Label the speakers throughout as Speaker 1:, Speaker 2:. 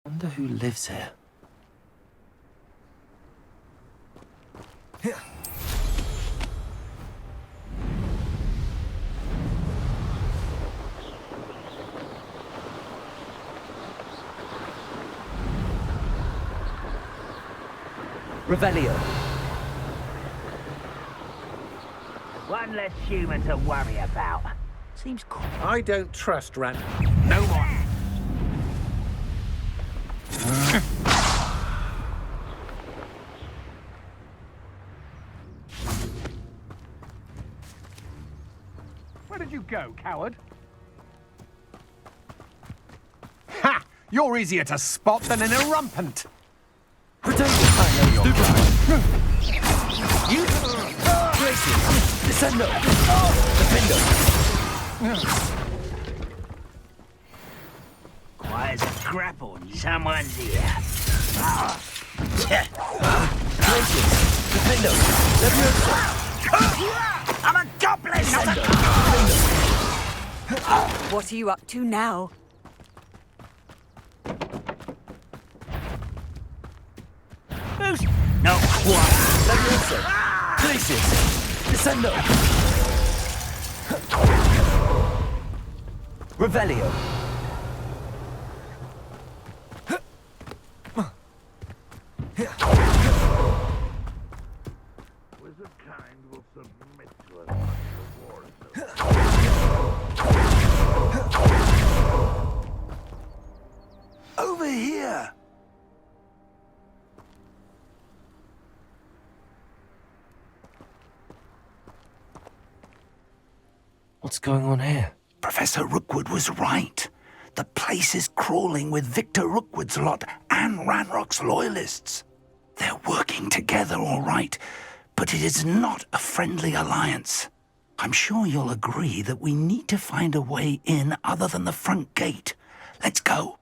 Speaker 1: Wonder who lives here.
Speaker 2: Revelio.
Speaker 3: One less human to worry about. Seems cool.
Speaker 4: I don't trust Ran.
Speaker 3: No more.
Speaker 5: Where did you go, coward? Ha! You're easier to spot than an irrumpant.
Speaker 1: Pretend I know you're You Tracy! Descendo! Defendo!
Speaker 3: Quiet as a grapple. Someone's here.
Speaker 1: Tracy! Defendo! Leviosa!
Speaker 3: I'm a goblin, not a...
Speaker 6: What are you up to now?
Speaker 3: Who's... No, what?
Speaker 1: Leviosa! Tracy! Descendo! Revelio!
Speaker 7: Wizard kind will submit to an reward.
Speaker 1: Over here! What's going on here?
Speaker 8: Professor Rookwood was right. The place is crawling with Victor Rookwood's lot and Ranrock's loyalists. They're working together all right, but it is not a friendly alliance. I'm sure you'll agree that we need to find a way in other than the front gate. Let's go.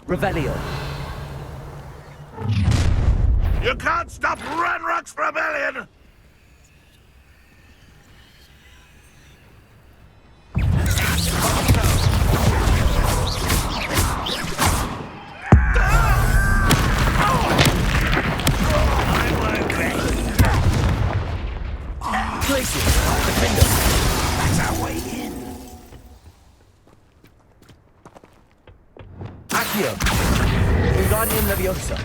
Speaker 2: Revelio.
Speaker 7: You can't stop Ranrock's rebellion!
Speaker 1: Places! Defendo!
Speaker 8: That's our way in.
Speaker 1: Accio. Wingardium Leviosa.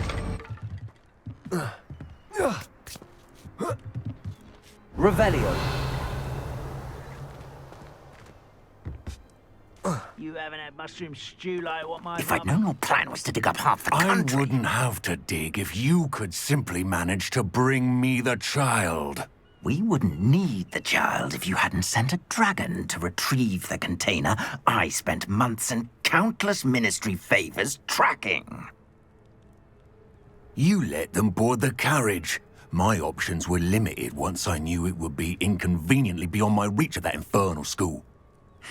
Speaker 2: Revelio.
Speaker 3: You haven't had mushroom stew like what my
Speaker 8: If I'd known your plan was to dig up half the
Speaker 4: I
Speaker 8: country...
Speaker 4: wouldn't have to dig if you could simply manage to bring me the child.
Speaker 8: We wouldn't need the child if you hadn't sent a dragon to retrieve the container I spent months and countless ministry favors tracking.
Speaker 4: You let them board the carriage. My options were limited once I knew it would be inconveniently beyond my reach at that infernal school.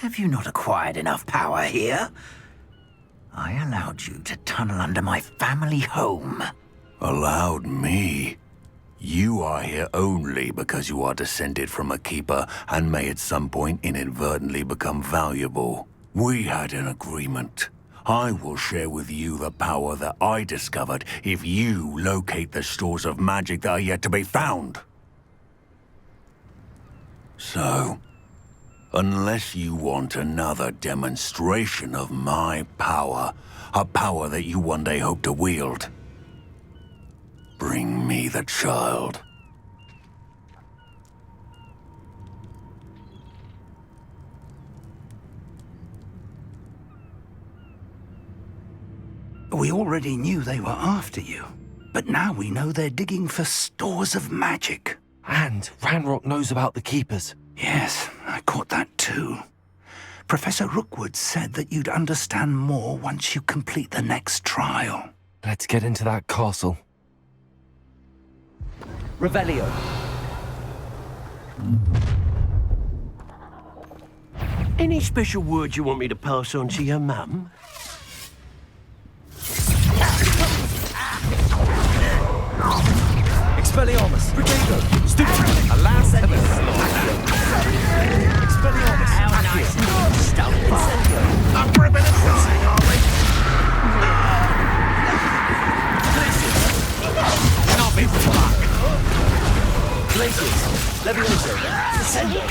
Speaker 8: Have you not acquired enough power here? I allowed you to tunnel under my family home.
Speaker 4: Allowed me? You are here only because you are descended from a keeper and may at some point inadvertently become valuable. We had an agreement. I will share with you the power that I discovered if you locate the stores of magic that are yet to be found. So, unless you want another demonstration of my power, a power that you one day hope to wield, bring me the child.
Speaker 8: We already knew they were after you, but now we know they're digging for stores of magic.
Speaker 1: And Ranrock knows about the Keepers.
Speaker 8: Yes, I caught that too. Professor Rookwood said that you'd understand more once you complete the next trial.
Speaker 1: Let's get into that castle.
Speaker 2: Revelio.
Speaker 9: Any special words you want me to pass on to your mum?
Speaker 1: Expelliarmus. Protego. Stupid.
Speaker 5: Alas,
Speaker 1: Accio. Expelliarmus. Accio. Incendio.
Speaker 7: I'm ripping and trying, are we?
Speaker 5: novice luck.
Speaker 1: Glacius. Levioso. Descendo.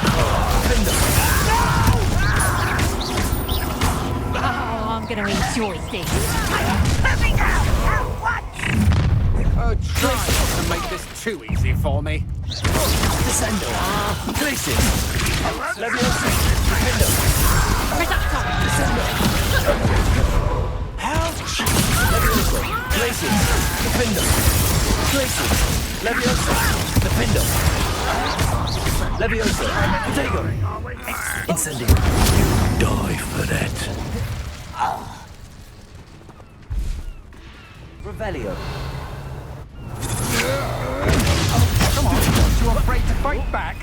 Speaker 1: Defender.
Speaker 6: Oh, I'm gonna enjoy this.
Speaker 5: Oh, try not to make this too easy for me.
Speaker 1: Descendo. Glacius. Levioso. Defender. Descendo.
Speaker 6: Ouch!
Speaker 1: Levioso. Glacius. Defender. Glacius. Levioso. Defender. Levioso. Protego. Incendio.
Speaker 4: Die for that.
Speaker 2: Revelio.
Speaker 5: Come on, aren't you afraid to fight back?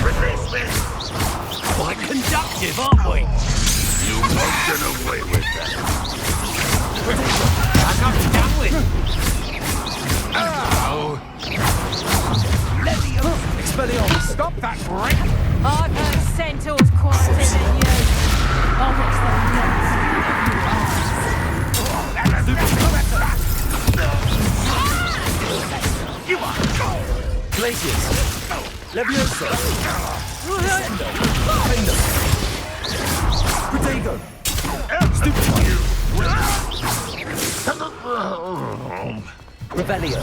Speaker 7: Release me!
Speaker 9: Quite conductive, aren't we?
Speaker 7: You won't get away with that.
Speaker 5: I can't be done with.
Speaker 1: Expelliarmus.
Speaker 5: Stop that break!
Speaker 6: I've heard centaurs quieter than you. I'll watch the
Speaker 7: You are
Speaker 1: Glacius. Levioso. Descendo. Defender. Protego. Stupefy.
Speaker 2: Revelio.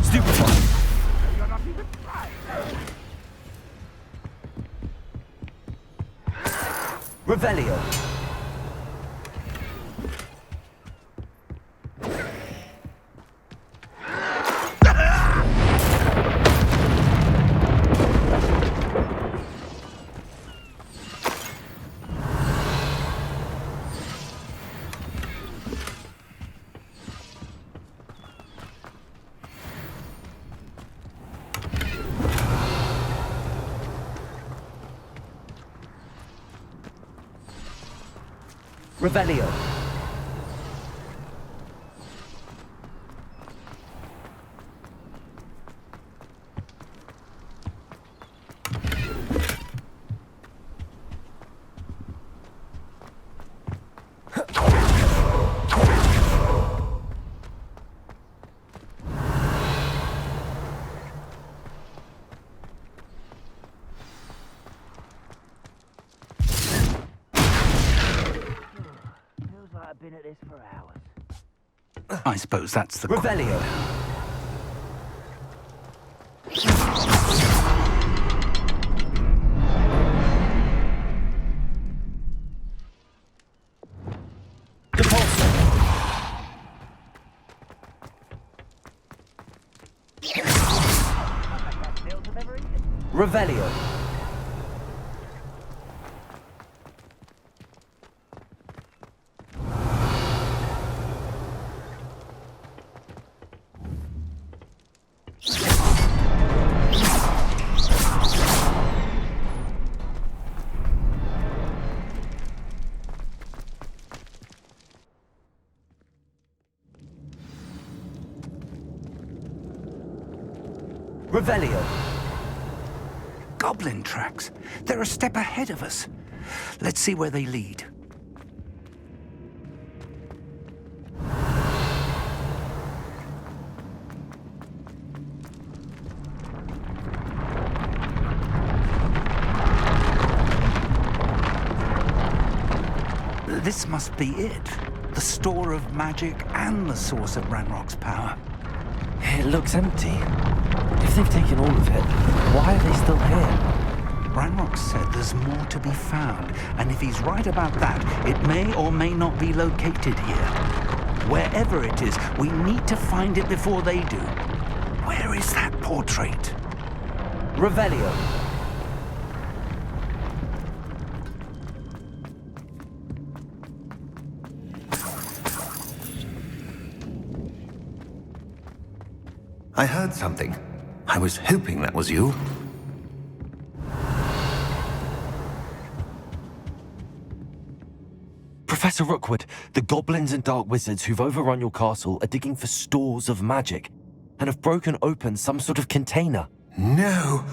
Speaker 1: Stupefy.
Speaker 2: Revelio. Revelio.
Speaker 3: been at this for hours.
Speaker 8: I suppose that's the...
Speaker 2: Revelio. Revelio. Revelio.
Speaker 8: Goblin tracks. They're a step ahead of us. Let's see where they lead. This must be it. The store of magic and the source of Ranrock's power.
Speaker 1: It looks empty. If they've taken all of it, why are they still here?
Speaker 8: Ranrock said there's more to be found, and if he's right about that, it may or may not be located here. Wherever it is, we need to find it before they do. Where is that portrait?
Speaker 2: Revelio.
Speaker 4: I heard something. I was hoping that was you.
Speaker 1: Professor Rookwood, the goblins and dark wizards who've overrun your castle are digging for stores of magic and have broken open some sort of container.
Speaker 4: No!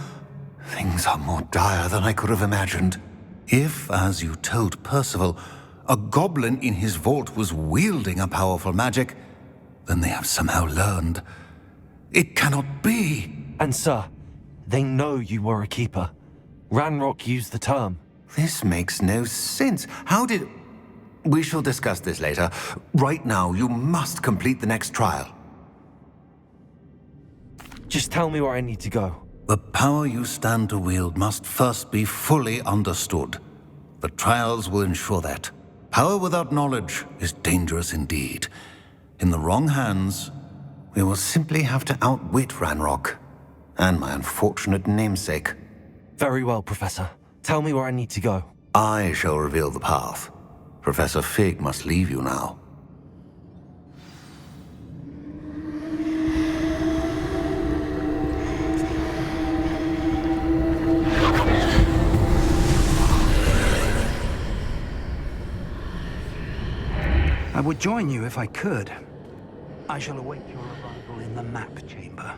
Speaker 4: Things are more dire than I could have imagined. If, as you told Percival, a goblin in his vault was wielding a powerful magic, then they have somehow learned. It cannot be!
Speaker 1: And sir, they know you were a keeper. Ranrock used the term.
Speaker 4: This makes no sense. How did... We shall discuss this later. Right now, you must complete the next trial.
Speaker 1: Just tell me where I need to go.
Speaker 4: The power you stand to wield must first be fully understood. The trials will ensure that. Power without knowledge is dangerous indeed. In the wrong hands, we will simply have to outwit Ranrock and my unfortunate namesake.
Speaker 1: Very well, Professor. Tell me where I need to go.
Speaker 4: I shall reveal the path. Professor Fig must leave you now.
Speaker 8: I would join you if I could. I shall await your arrival in the map chamber.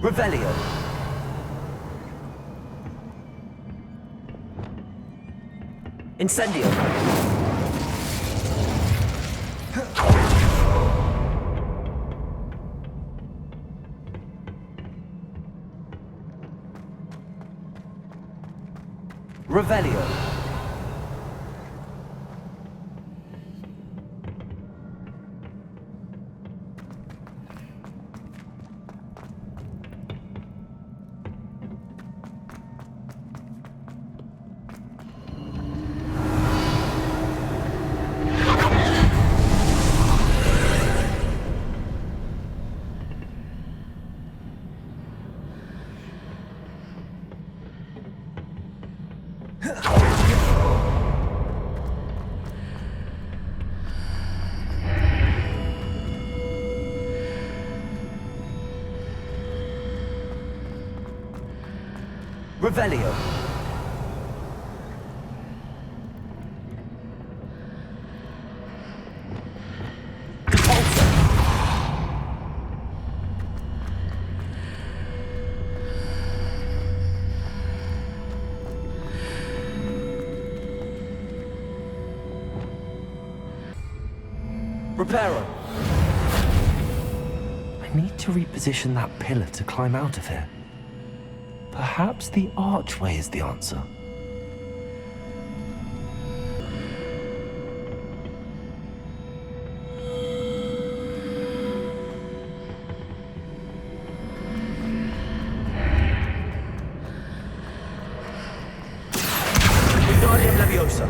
Speaker 2: Revelio. Incendio. Revelio. Revelio. Reparo.
Speaker 1: I need to reposition that pillar to climb out of here. Perhaps the archway is the answer.
Speaker 2: Wingardium Leviosa.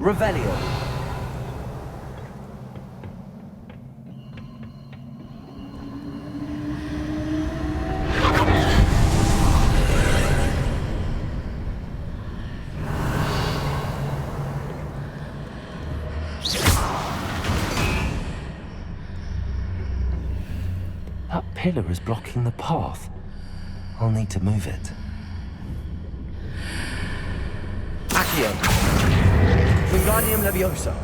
Speaker 2: Revelio.
Speaker 1: That pillar is blocking the path. I'll need to move it.
Speaker 2: Accio. Wingardium Leviosa.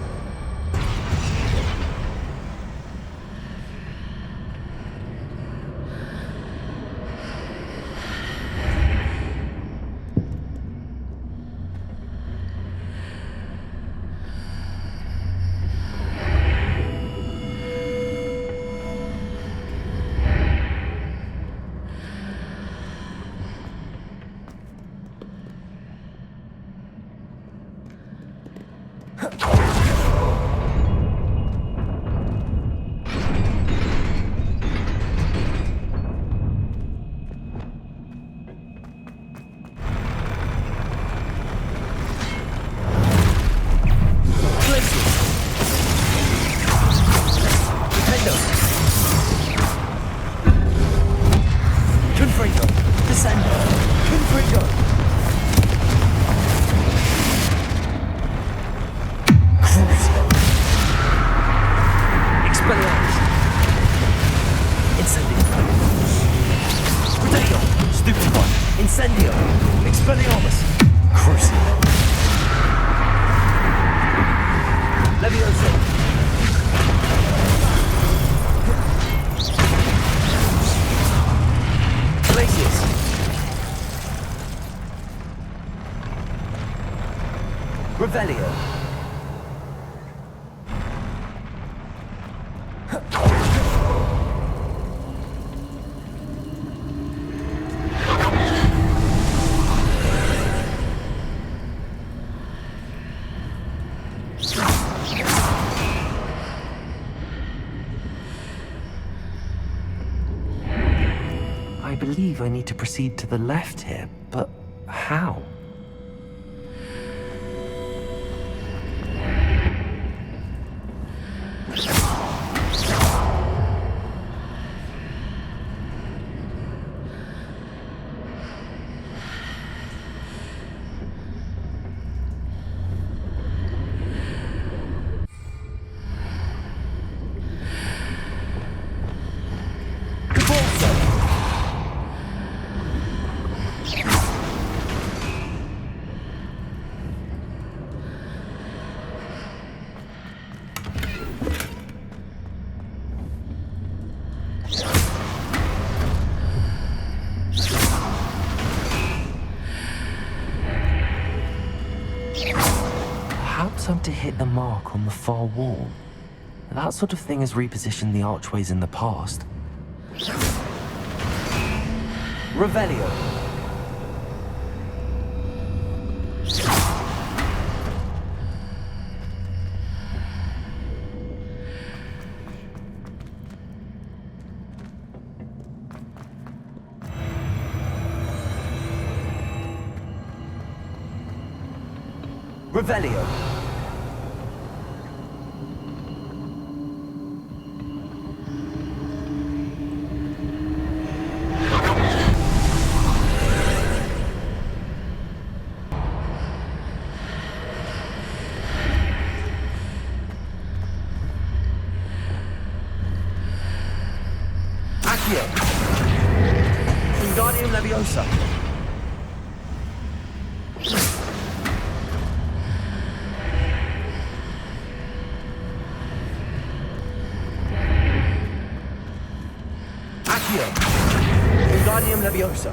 Speaker 1: Incendio! Expelliarmus! Crucio!
Speaker 2: Levioso! Glacius! Revelio!
Speaker 1: I believe I need to proceed to the left here, but how? Perhaps I'm to hit the mark on the far wall. That sort of thing has repositioned the archways in the past.
Speaker 2: Revelio! Revelio. Accio. Wingardium Leviosa. Accio. Wingardium Leviosa.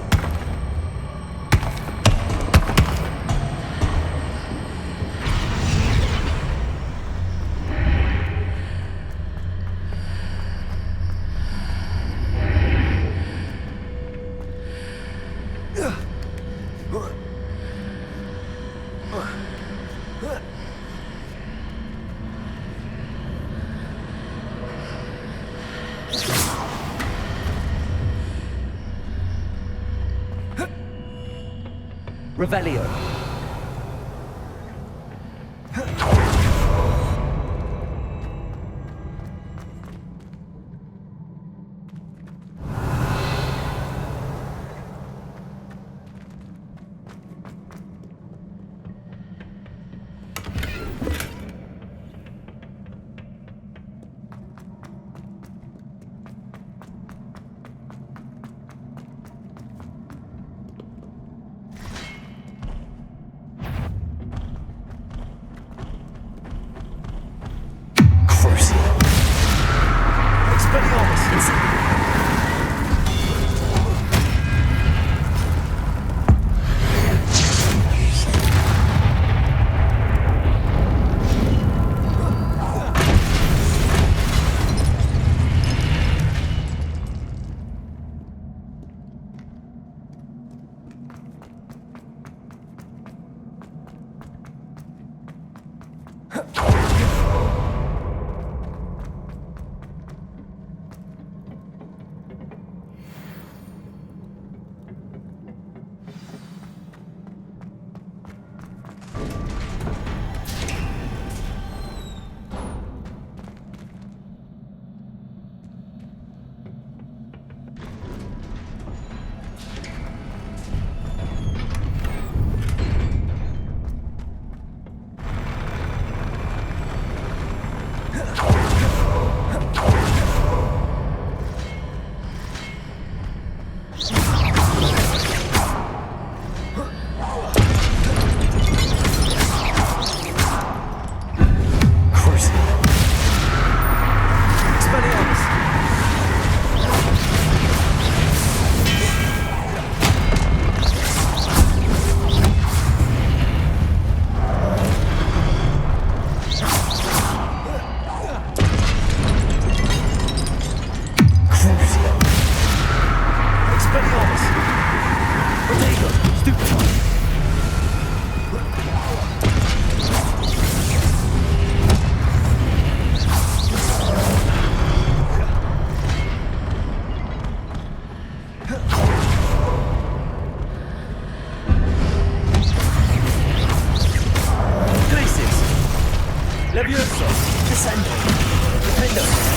Speaker 2: Revelio. Levioso. Descendo. Defendo.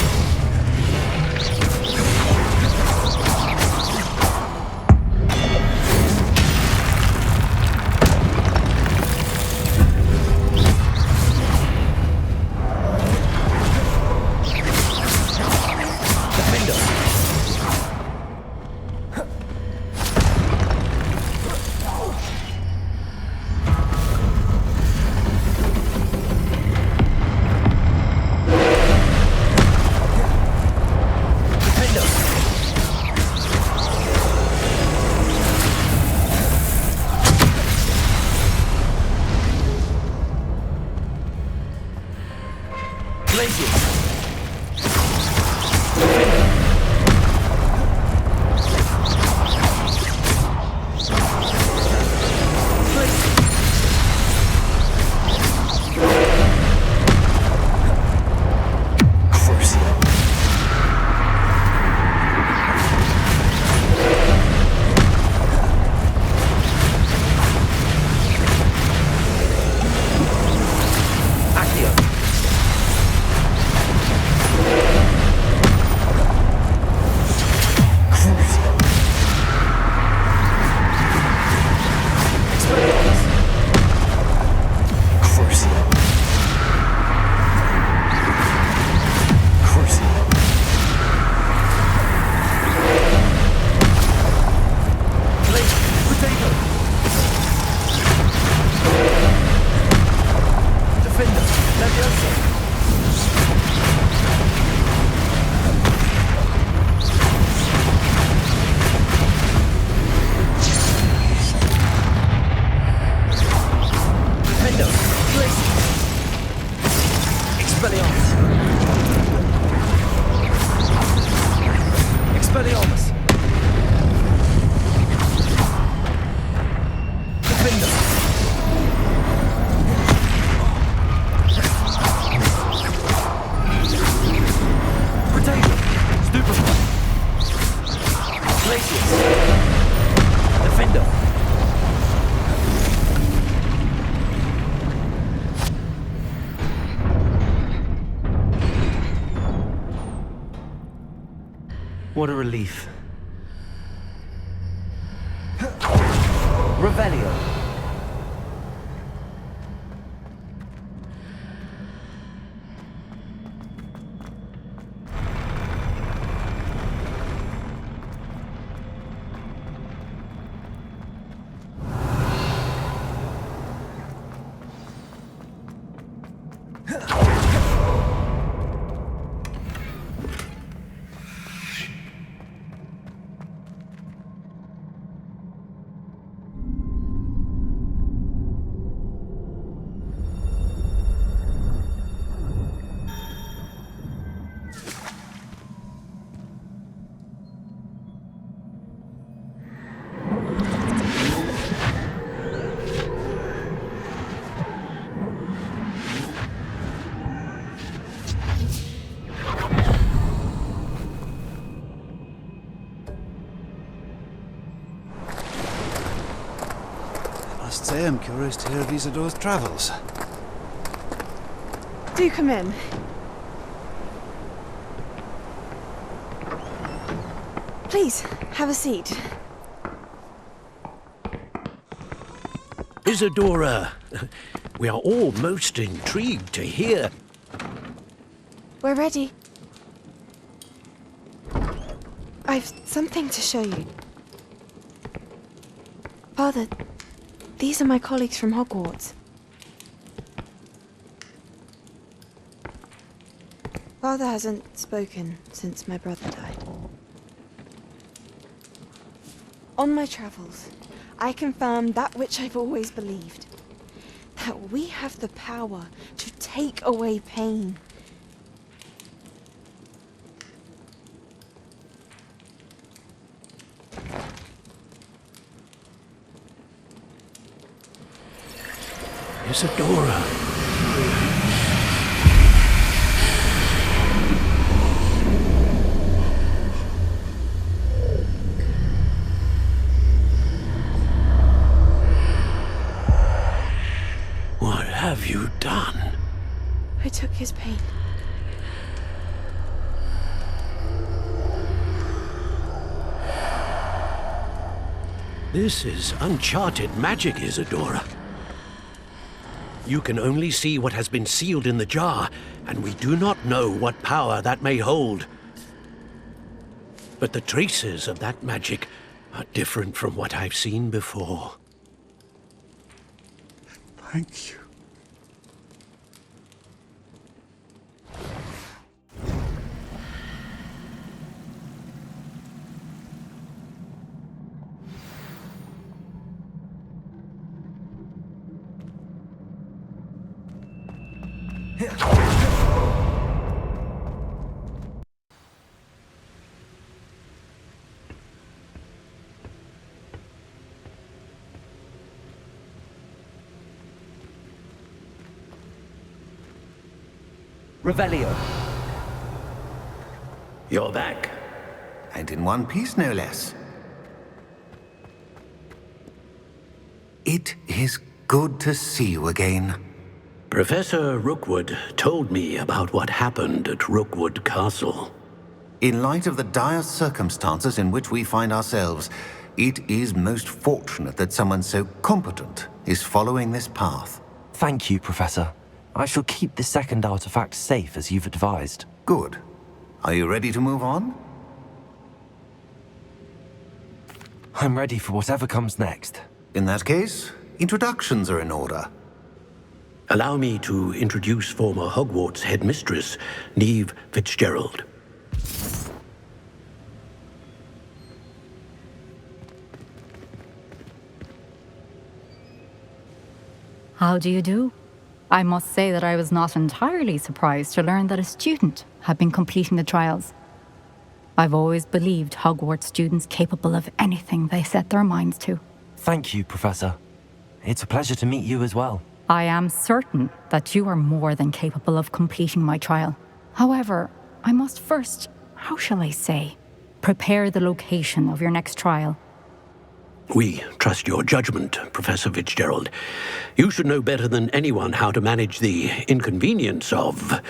Speaker 2: Leviosa! Defendo! Gracie! Expelliarmus! Expelliarmus! Defendo! Protego! Stupefy! Glacius! Defendo! What a relief. Revelio.
Speaker 10: Must say I'm curious to hear of Isidore's travels.
Speaker 6: Do come in. Please, have a seat.
Speaker 9: Isadora, we are all most intrigued to hear.
Speaker 6: We're ready. I've something to show you. Father, these are my colleagues from Hogwarts. Father hasn't spoken since my brother died. On my travels, I confirmed that which I've always believed. That we have the power to take away pain.
Speaker 9: Isadora. What have you done?
Speaker 6: I took his pain.
Speaker 9: This is uncharted magic, Isadora. You can only see what has been sealed in the jar, and we do not know what power that may hold. But the traces of that magic are different from what I've seen before.
Speaker 10: Thank you.
Speaker 2: Revelio.
Speaker 4: You're back. And in one piece, no less. It is good to see you again.
Speaker 9: Professor Rookwood told me about what happened at Rookwood Castle.
Speaker 4: In light of the dire circumstances in which we find ourselves, it is most fortunate that someone so competent is following this path.
Speaker 1: Thank you, Professor. I shall keep the second artifact safe as you've advised.
Speaker 4: Good. Are you ready to move on?
Speaker 1: I'm ready for whatever comes next.
Speaker 4: In that case, introductions are in order.
Speaker 9: Allow me to introduce former Hogwarts headmistress, Neve Fitzgerald.
Speaker 11: How do you do? I must say that I was not entirely surprised to learn that a student had been completing the trials. I've always believed Hogwarts students capable of anything they set their minds to.
Speaker 1: Thank you, Professor. It's a pleasure to meet you as well.
Speaker 11: I am certain that you are more than capable of completing my trial. However, I must first, how shall I say, prepare the location of your next trial.
Speaker 9: We trust your judgment, Professor Fitzgerald. You should know better than anyone how to manage the inconvenience of,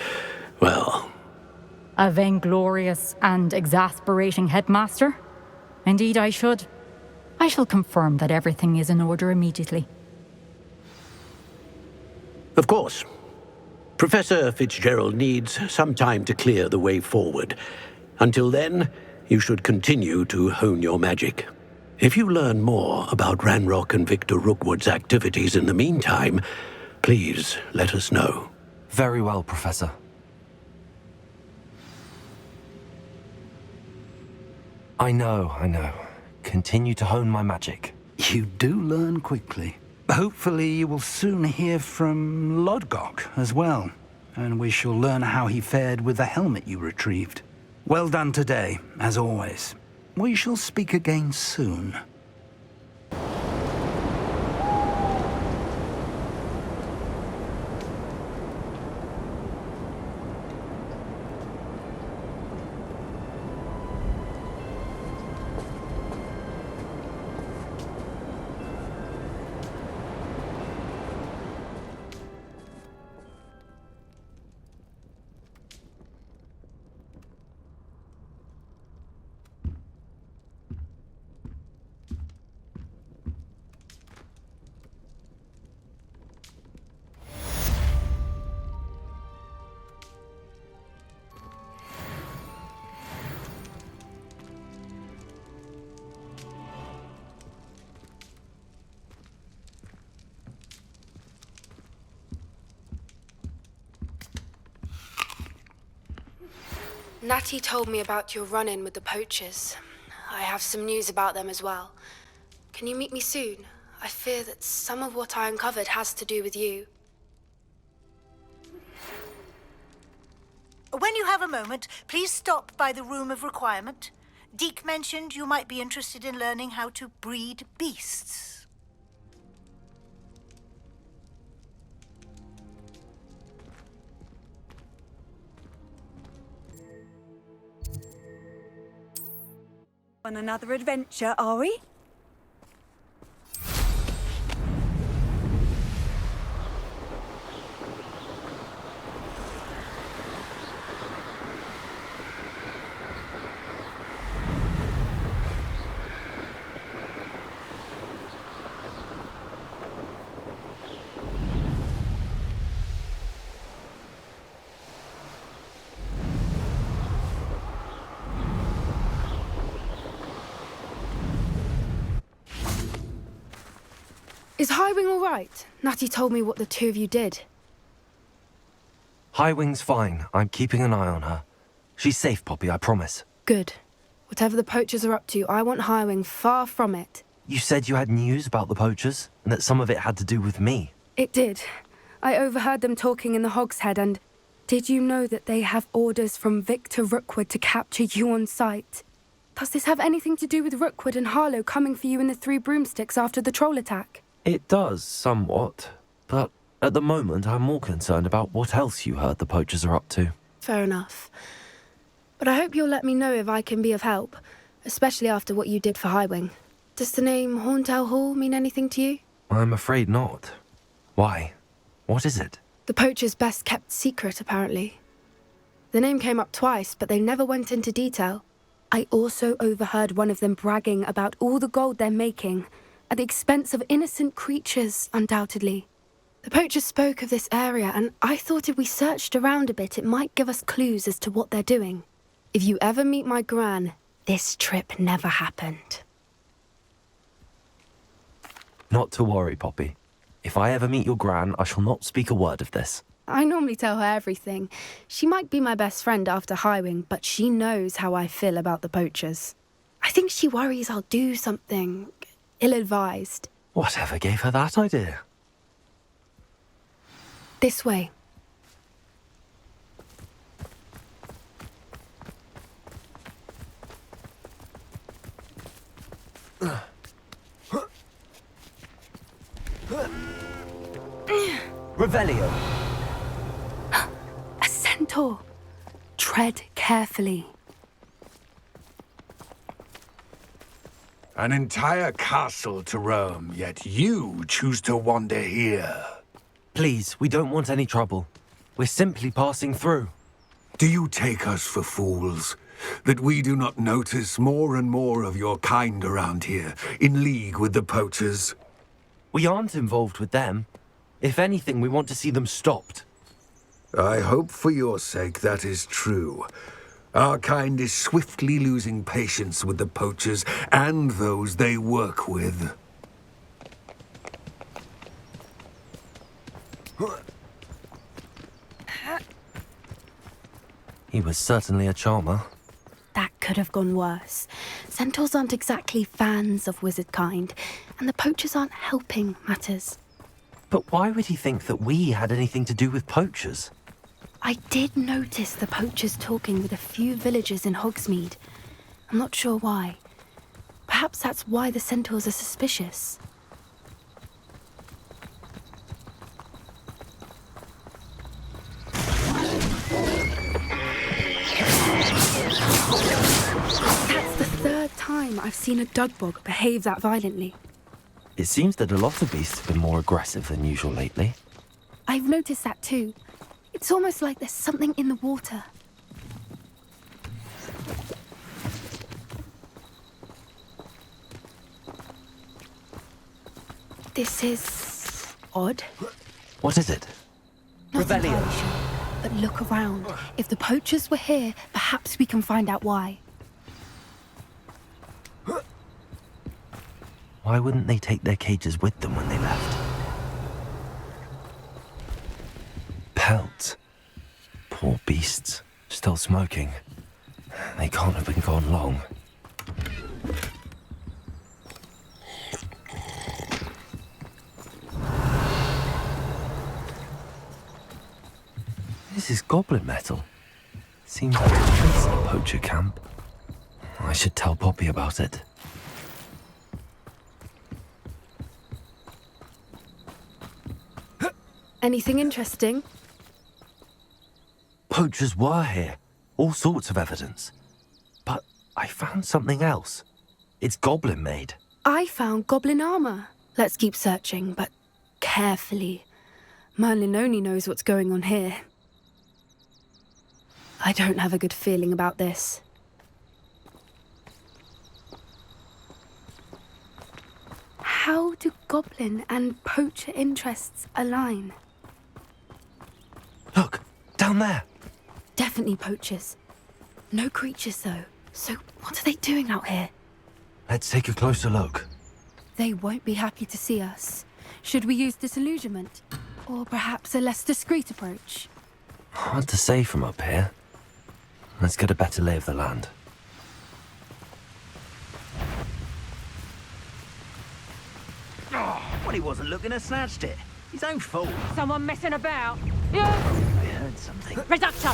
Speaker 9: well...
Speaker 11: A vainglorious and exasperating headmaster? Indeed I should. I shall confirm that everything is in order immediately.
Speaker 9: Of course. Professor Fitzgerald needs some time to clear the way forward. Until then, you should continue to hone your magic. If you learn more about Ranrock and Victor Rookwood's activities in the meantime, please let us know.
Speaker 1: Very well, Professor. I know. Continue to hone my magic.
Speaker 8: You do learn quickly. Hopefully you will soon hear from Lodgok as well, and we shall learn how he fared with the helmet you retrieved. Well done today, as always. We shall speak again soon.
Speaker 12: Natty told me about your run-in with the poachers. I have some news about them as well. Can you meet me soon? I fear that some of what I uncovered has to do with you.
Speaker 13: When you have a moment, please stop by the Room of Requirement. Deke mentioned you might be interested in learning how to breed beasts.
Speaker 14: On another adventure, are we?
Speaker 12: Is Highwing all right? Natty told me what the two of you did.
Speaker 1: Highwing's fine. I'm keeping an eye on her. She's safe, Poppy, I promise.
Speaker 12: Good. Whatever the poachers are up to, I want Highwing far from it.
Speaker 1: You said you had news about the poachers, and that some of it had to do with me.
Speaker 12: It did. I overheard them talking in the Hogshead, and did you know that they have orders from Victor Rookwood to capture you on sight? Does this have anything to do with Rookwood and Harlow coming for you in the Three Broomsticks after the troll attack?
Speaker 1: It does, somewhat. But at the moment, I'm more concerned about what else you heard the poachers are up to.
Speaker 12: Fair enough. But I hope you'll let me know if I can be of help, especially after what you did for Highwing. Does the name Horntail Hall mean anything to you?
Speaker 1: I'm afraid not. Why? What is it?
Speaker 12: The poachers' best kept secret, apparently. The name came up twice, but they never went into detail. I also overheard one of them bragging about all the gold they're making, at the expense of innocent creatures, undoubtedly. The poachers spoke of this area, and I thought if we searched around a bit, it might give us clues as to what they're doing. If you ever meet my gran, this trip never happened.
Speaker 1: Not to worry, Poppy. If I ever meet your gran, I shall not speak a word of this.
Speaker 12: I normally tell her everything. She might be my best friend after Highwing, but she knows how I feel about the poachers. I think she worries I'll do something ill-advised.
Speaker 1: Whatever gave her that idea?
Speaker 12: This way.
Speaker 2: Revelio.
Speaker 12: A centaur. Tread carefully.
Speaker 8: An entire castle to roam, yet you choose to wander here.
Speaker 1: Please, we don't want any trouble. We're simply passing through.
Speaker 4: Do you take us for fools? That we do not notice more and more of your kind around here, in league with the poachers?
Speaker 1: We aren't involved with them. If anything, we want to see them stopped.
Speaker 4: I hope for your sake that is true. Our kind is swiftly losing patience with the poachers and those they work with.
Speaker 1: He was certainly a charmer.
Speaker 12: That could have gone worse. Centaurs aren't exactly fans of wizard kind, and the poachers aren't helping matters.
Speaker 1: But why would he think that we had anything to do with poachers?
Speaker 12: I did notice the poachers talking with a few villagers in Hogsmeade. I'm not sure why. Perhaps that's why the centaurs are suspicious. That's the third time I've seen a dugbog behave that violently.
Speaker 1: It seems that a lot of beasts have been more aggressive than usual lately.
Speaker 12: I've noticed that too. It's almost like there's something in the water. This is odd.
Speaker 1: What is it?
Speaker 12: Not entirely sure, but look around. If the poachers were here, perhaps we can find out why.
Speaker 1: Why wouldn't they take their cages with them when they left? Pelts. Poor beasts. Still smoking. They can't have been gone long. This is goblin metal. Seems like a place in a poacher camp. I should tell Poppy about it.
Speaker 12: Anything interesting?
Speaker 1: Poachers were here. All sorts of evidence. But I found something else. It's goblin made.
Speaker 12: I found goblin armor. Let's keep searching, but carefully. Merlin only knows what's going on here. I don't have a good feeling about this. How do goblin and poacher interests align?
Speaker 1: Look, down there.
Speaker 12: Definitely poachers. No creatures, though. So what are they doing out here?
Speaker 1: Let's take a closer look.
Speaker 12: They won't be happy to see us. Should we use disillusionment? Or perhaps a less discreet approach?
Speaker 1: Hard to say from up here. Let's get a better lay of the land.
Speaker 3: Oh, well, he wasn't looking to snatched it. His own fault.
Speaker 14: Someone messing about? Yeah.
Speaker 3: I heard something.
Speaker 14: Reducto!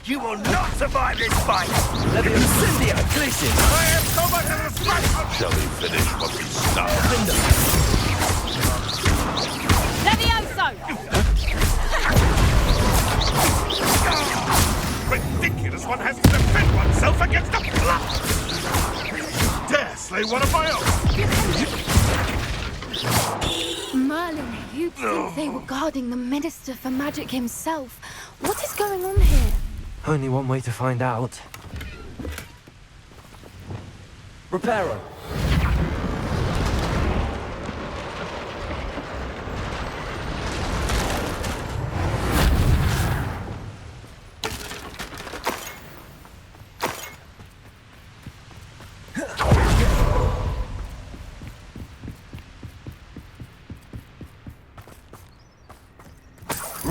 Speaker 3: You will not survive this fight!
Speaker 2: Let me incendia, Glacier!
Speaker 7: I have so much of respect! Shall we finish what we started? Ridiculous one has to defend oneself against a bluff! Dare slay one of my own!
Speaker 12: Merlin, you'd think they were guarding the Minister for Magic himself. What is going on here?
Speaker 1: Only one way to find out.
Speaker 2: Reparo.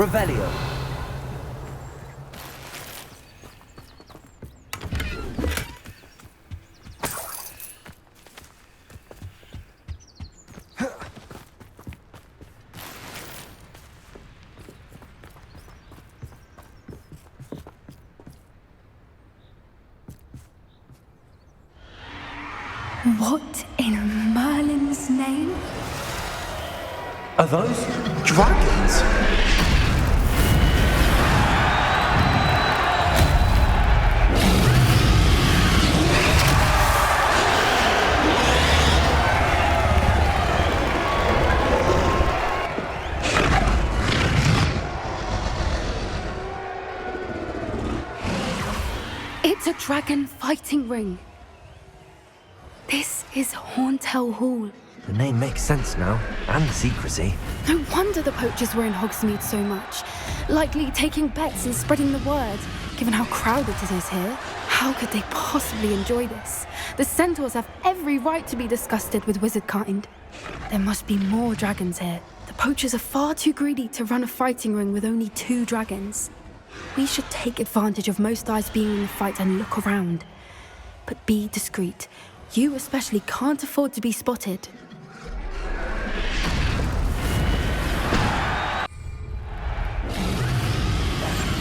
Speaker 2: Revelio.
Speaker 12: What in Merlin's name?
Speaker 2: Are those dragons?
Speaker 12: It's a dragon fighting ring. This is Horntail Hall.
Speaker 1: The name makes sense now, and the secrecy.
Speaker 12: No wonder the poachers were in Hogsmeade so much. Likely taking bets and spreading the word, given how crowded it is here. How could they possibly enjoy this? The centaurs have every right to be disgusted with wizard kind. There must be more dragons here. The poachers are far too greedy to run a fighting ring with only 2 dragons. We should take advantage of most eyes being in the fight and look around. But be discreet. You especially can't afford to be spotted.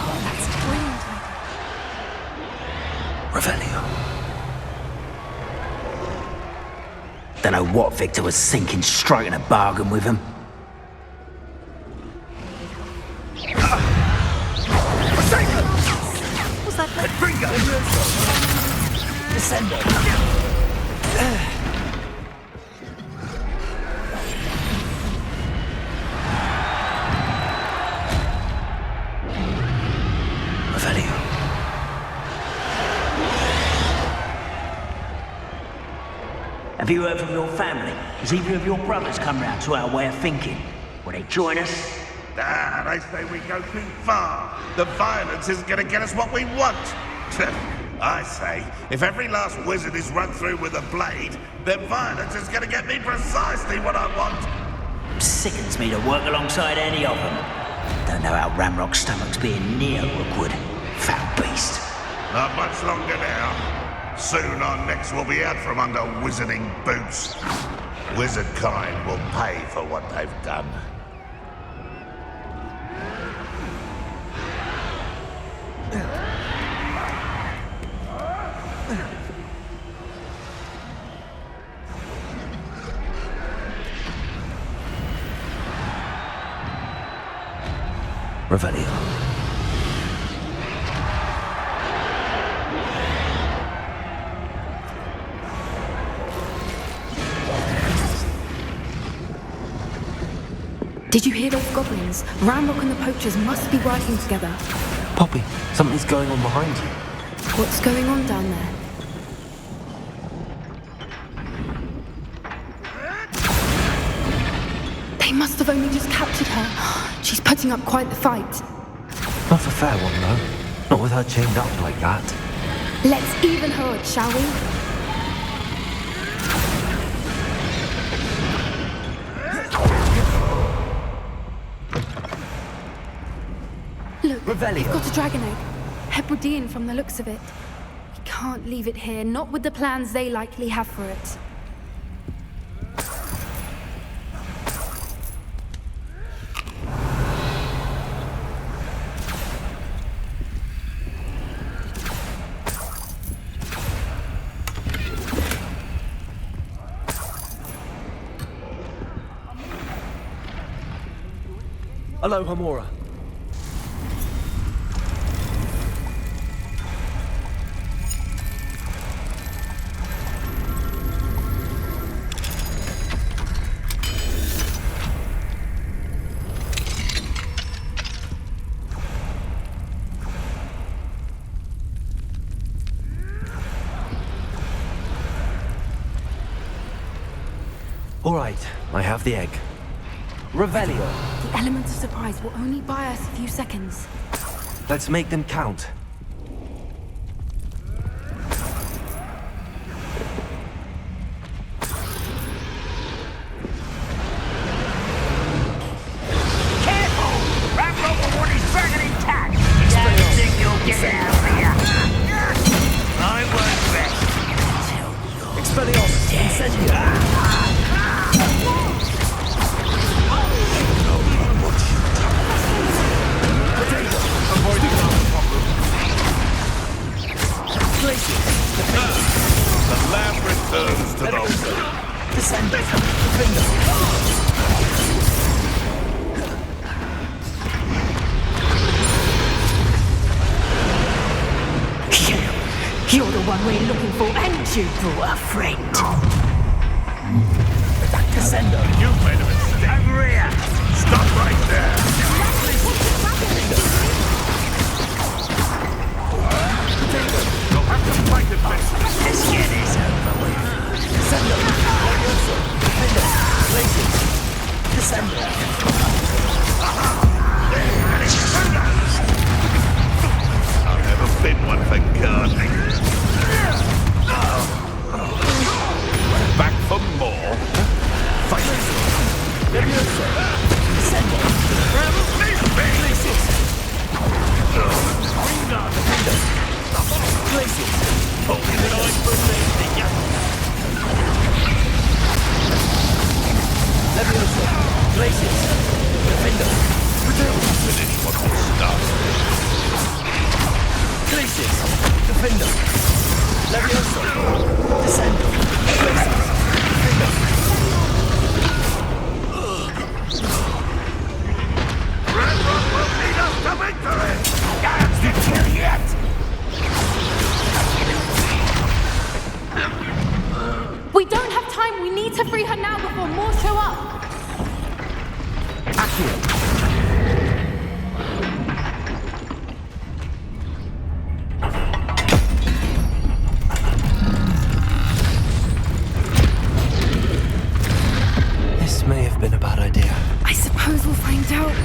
Speaker 6: Oh, that's brilliant.
Speaker 8: Revelio. Don't know what Victor was thinking, striking a bargain with him.
Speaker 6: Was that like...
Speaker 2: Bringo! Descendo!
Speaker 8: Revelio.
Speaker 3: Have you heard from your family? Has either of your brothers come round to our way of thinking? Will they join us?
Speaker 7: Ah, they say we go too far. The violence is gonna get us what we want. I say, if every last wizard is run through with a blade, then violence is gonna get me precisely what I want.
Speaker 3: Sickens me to work alongside any of them. Don't know how Ramrock's stomach's being near Rookwood. Foul beast.
Speaker 7: Not much longer now. Soon our necks will be out from under wizarding boots. Wizard kind will pay for what they've done.
Speaker 2: Revelio.
Speaker 12: Did you hear those goblins? Ramrock and the poachers must be working together.
Speaker 1: Poppy, something's going on behind you.
Speaker 12: What's going on down there? They must have only just captured her. She's putting up quite the fight.
Speaker 1: Not a fair one, though. Not with her chained up like that.
Speaker 12: Let's even her odds, shall we? Look,
Speaker 2: Revelio.
Speaker 12: we've got a dragon egg. Hebridean from the looks of it. We can't leave it here, not with the plans they likely have for it.
Speaker 2: Aloha Mora.
Speaker 1: All right, I have the egg.
Speaker 2: Revelio.
Speaker 12: The element of surprise will only buy us a few seconds.
Speaker 1: Let's make them count.
Speaker 3: Careful! Ramrock will
Speaker 2: Expelliarmus! Incendio!
Speaker 7: The lamb returns to the fold.
Speaker 2: Descend! Defender!
Speaker 11: You're the one we're looking for, and you brought a friend.
Speaker 2: Descendo!
Speaker 7: You've made a mistake. Over here! Stop right there! You'll have to fight it, bitch.
Speaker 3: Let's get this over with.
Speaker 2: Descendo! Furioso! Defender! Blazes! Descendo!
Speaker 7: I've never been one for gardening. Back for more.
Speaker 2: Fight! Furioso! Descendo!
Speaker 7: Blazes!
Speaker 2: Blazes!
Speaker 7: Holding it on for me.
Speaker 2: Levioso! Blazes! Defender!
Speaker 7: Finish what we started.
Speaker 2: Blazes! Defender! Levioso! Descendo! Blazes! Defender!
Speaker 7: Red Rock will lead us to victory! That's the kill yet!
Speaker 12: We don't have time. We need to free her now before more show up.
Speaker 2: Accio!
Speaker 1: This may have been a bad idea.
Speaker 12: I suppose we'll find out.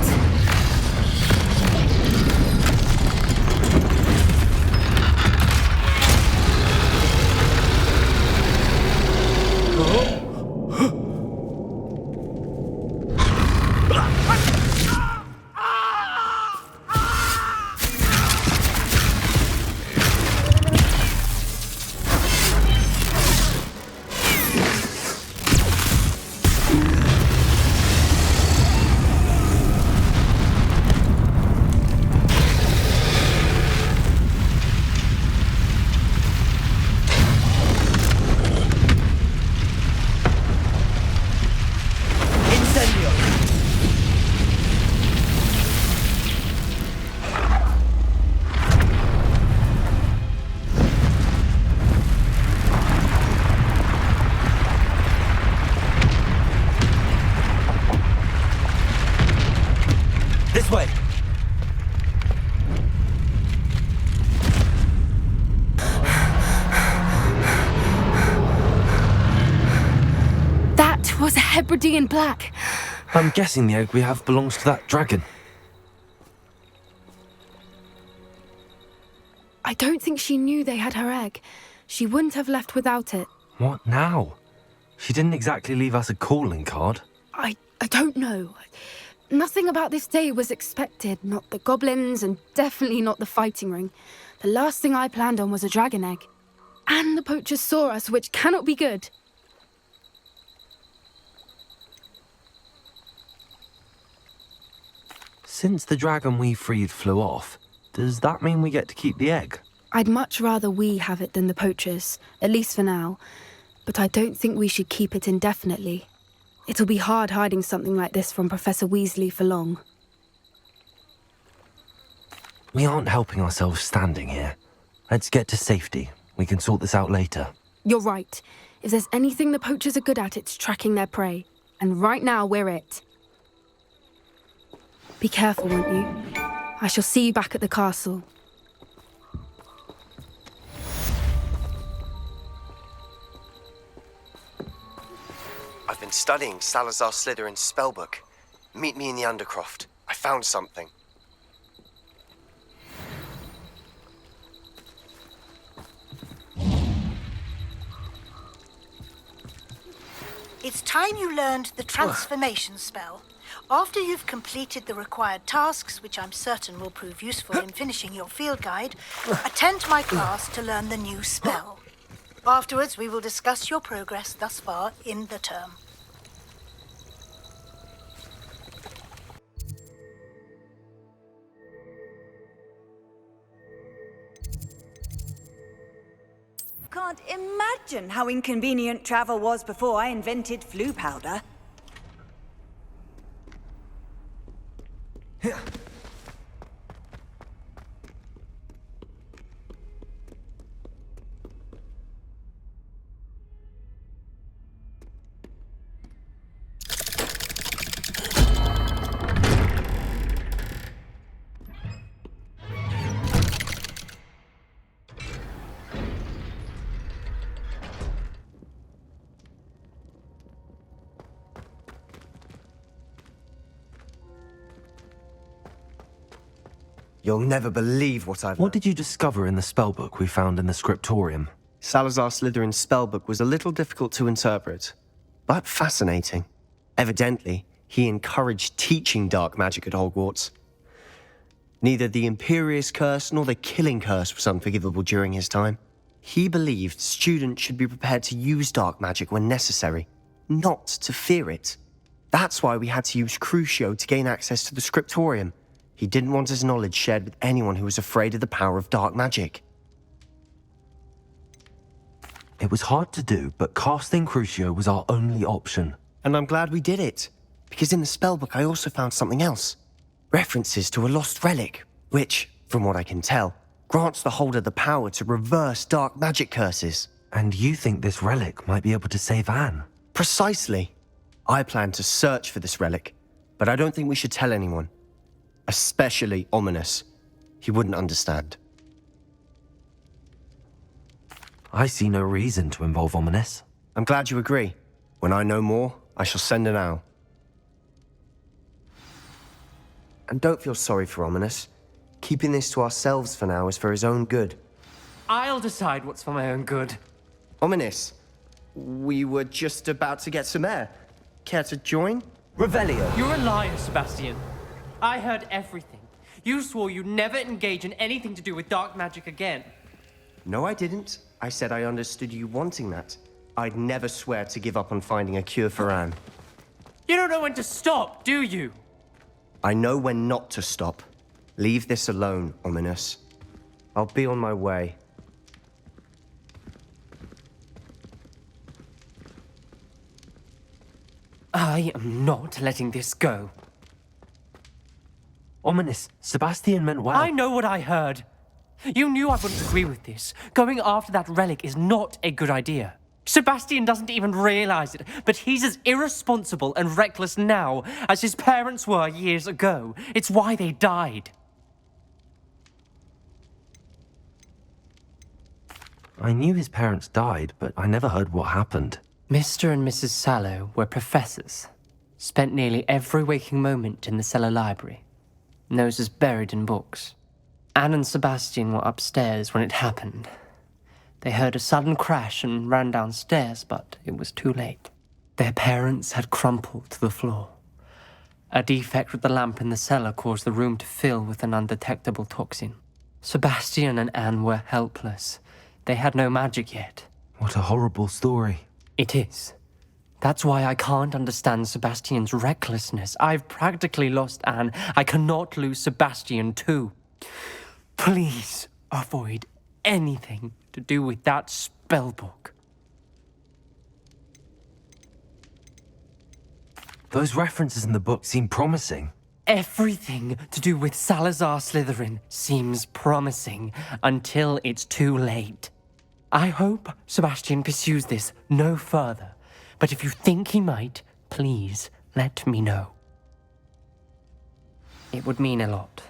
Speaker 2: This way!
Speaker 12: That was a Hebridean black.
Speaker 1: I'm guessing the egg we have belongs to that dragon.
Speaker 12: I don't think she knew they had her egg. She wouldn't have left without it.
Speaker 1: What now? She didn't exactly leave us a calling card.
Speaker 12: I don't know. Nothing about this day was expected. Not the goblins, and definitely not the fighting ring. The last thing I planned on was a dragon egg. And the poachers saw us, which cannot be good.
Speaker 1: Since the dragon we freed flew off, does that mean we get to keep the egg?
Speaker 12: I'd much rather we have it than the poachers, at least for now. But I don't think we should keep it indefinitely. It'll be hard hiding something like this from Professor Weasley for long.
Speaker 1: We aren't helping ourselves standing here. Let's get to safety. We can sort this out later.
Speaker 12: You're right. If there's anything the poachers are good at, it's tracking their prey. And right now, we're it. Be careful, won't you? I shall see you back at the castle.
Speaker 15: I've been studying Salazar Slytherin's spellbook. Meet me in the Undercroft. I found something.
Speaker 13: It's time you learned the transformation spell. After you've completed the required tasks, which I'm certain will prove useful in finishing your field guide, attend my class to learn the new spell. Afterwards, we will discuss your progress thus far in the term.
Speaker 14: Can't imagine how inconvenient travel was before I invented flu powder.
Speaker 15: You'll never believe what I've...
Speaker 1: What did you discover in the spellbook we found in the scriptorium?
Speaker 15: Salazar Slytherin's spellbook was a little difficult to interpret, but fascinating. Evidently, he encouraged teaching dark magic at Hogwarts. Neither the Imperious Curse nor the Killing Curse was unforgivable during his time. He believed students should be prepared to use dark magic when necessary, not to fear it. That's why we had to use Crucio to gain access to the scriptorium. He didn't want his knowledge shared with anyone who was afraid of the power of dark magic.
Speaker 1: It was hard to do, but casting Crucio was our only option.
Speaker 15: And I'm glad we did it, because in the spellbook I also found something else. References to a lost relic, which, from what I can tell, grants the holder the power to reverse dark magic curses.
Speaker 1: And you think this relic might be able to save Anne?
Speaker 15: Precisely. I plan to search for this relic, but I don't think we should tell anyone. Especially Ominous. He wouldn't understand.
Speaker 1: I see no reason to involve Ominous.
Speaker 15: I'm glad you agree. When I know more, I shall send an owl. And don't feel sorry for Ominous. Keeping this to ourselves for now is for his own good.
Speaker 16: I'll decide what's for my own good.
Speaker 15: Ominous, we were just about to get some air. Care to join?
Speaker 2: Revelio.
Speaker 16: You're a liar, Sebastian. I heard everything. You swore you'd never engage in anything to do with dark magic again.
Speaker 15: No, I didn't. I said I understood you wanting that. I'd never swear to give up on finding a cure for Anne.
Speaker 16: You don't know when to stop, do you?
Speaker 15: I know when not to stop. Leave this alone, Ominous. I'll be on my way.
Speaker 16: I am not letting this go.
Speaker 1: Ominous, Sebastian meant well.
Speaker 16: I know what I heard. You knew I wouldn't agree with this. Going after that relic is not a good idea. Sebastian doesn't even realize it, but he's as irresponsible and reckless now as his parents were years ago. It's why they died.
Speaker 1: I knew his parents died, but I never heard what happened.
Speaker 16: Mr. and Mrs. Sallow were professors. Spent nearly every waking moment in the cellar library. Noses buried in books. Anne and Sebastian were upstairs when it happened. They heard a sudden crash and ran downstairs, but it was too late. Their parents had crumpled to the floor. A defect with the lamp in the cellar caused the room to fill with an undetectable toxin. Sebastian and Anne were helpless. They had no magic yet.
Speaker 1: What a horrible story.
Speaker 16: It is. That's why I can't understand Sebastian's recklessness. I've practically lost Anne. I cannot lose Sebastian too. Please avoid anything to do with that spellbook.
Speaker 1: Those references in the book seem promising.
Speaker 16: Everything to do with Salazar Slytherin seems promising until it's too late. I hope Sebastian pursues this no further. But if you think he might, please let me know. It would mean a lot.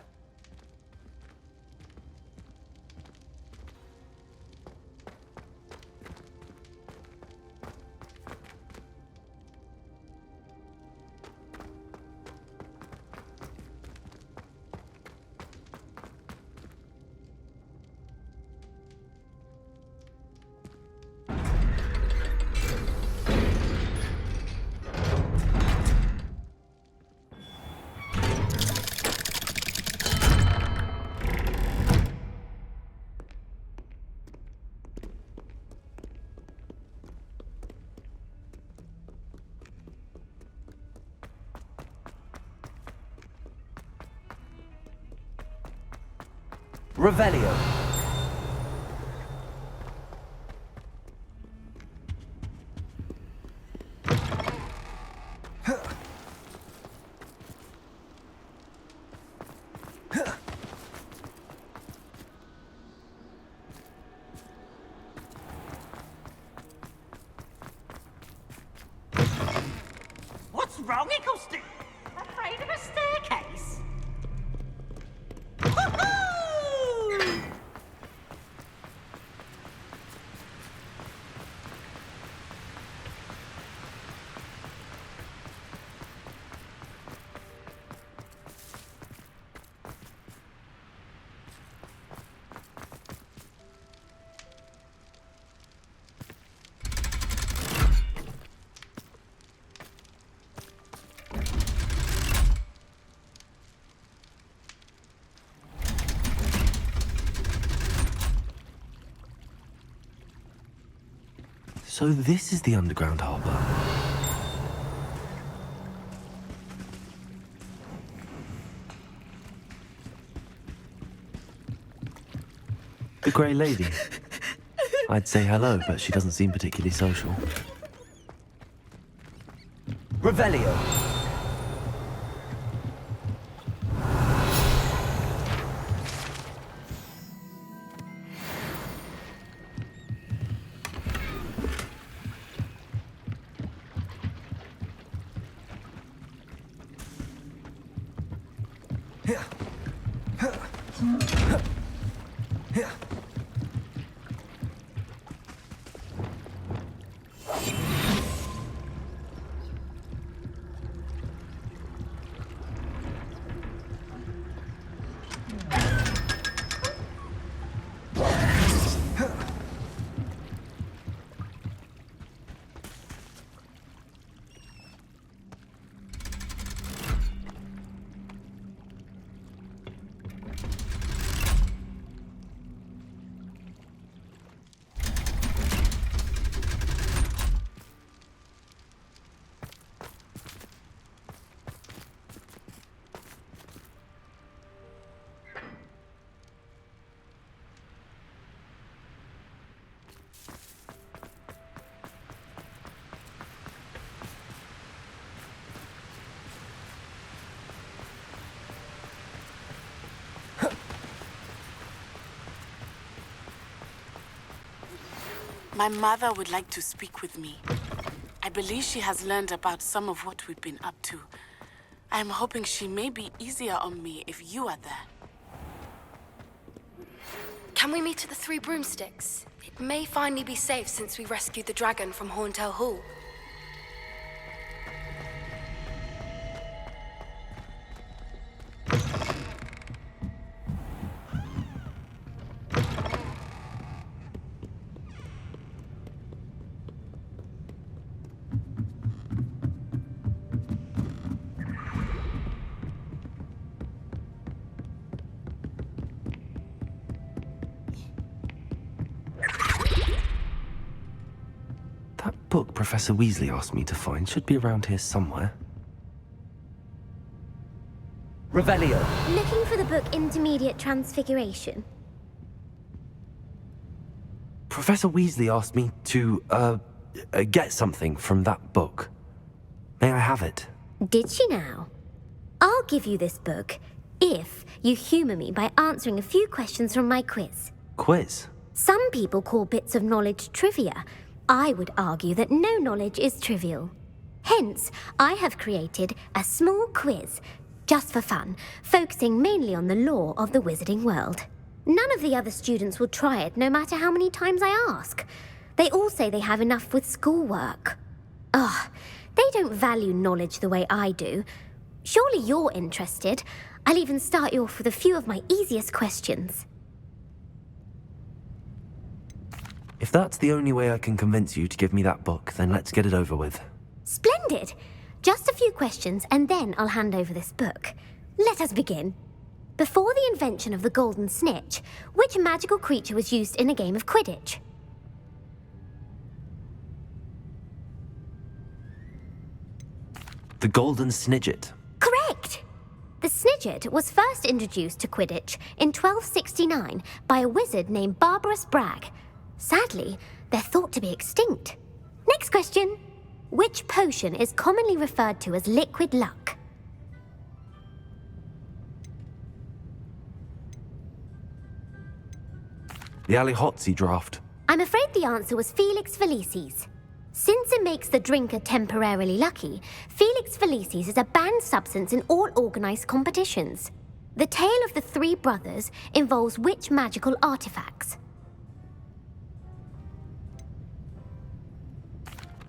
Speaker 2: Revelio.
Speaker 3: What's wrong, Eccleston? Afraid of a staircase?
Speaker 1: So this is the underground harbour. The Grey Lady. I'd say hello, but she doesn't seem particularly social.
Speaker 2: Revelio.
Speaker 17: My mother would like to speak with me. I believe she has learned about some of what we've been up to. I am hoping she may be easier on me if you are there.
Speaker 12: Can we meet at the Three Broomsticks? It may finally be safe since we rescued the dragon from Horntail Hall.
Speaker 1: That book Professor Weasley asked me to find should be around here somewhere.
Speaker 2: Revelio.
Speaker 18: Looking for the book Intermediate Transfiguration.
Speaker 1: Professor Weasley asked me to, get something from that book. May I have it?
Speaker 18: Did she now? I'll give you this book if you humour me by answering a few questions from my quiz.
Speaker 1: Quiz?
Speaker 18: Some people call bits of knowledge trivia. I would argue that no knowledge is trivial. Hence, I have created a small quiz, just for fun, focusing mainly on the lore of the wizarding world. None of the other students will try it, no matter how many times I ask. They all say they have enough with schoolwork. Ugh, they don't value knowledge the way I do. Surely you're interested. I'll even start you off with a few of my easiest questions.
Speaker 1: If that's the only way I can convince you to give me that book, then let's get it over with.
Speaker 18: Splendid! Just a few questions, and then I'll hand over this book. Let us begin. Before the invention of the golden snitch, which magical creature was used in a game of Quidditch?
Speaker 1: The golden snidget.
Speaker 18: Correct! The snitch Richard was first introduced to Quidditch in 1269 by a wizard named Barbarous Bragg. Sadly, they're thought to be extinct. Next question. Which potion is commonly referred to as liquid luck?
Speaker 1: The Allihotzi draft.
Speaker 18: I'm afraid the answer was Felix Felicis. Since it makes the drinker temporarily lucky, Felix Felicis is a banned substance in all organized competitions. The tale of the three brothers involves which magical artifacts?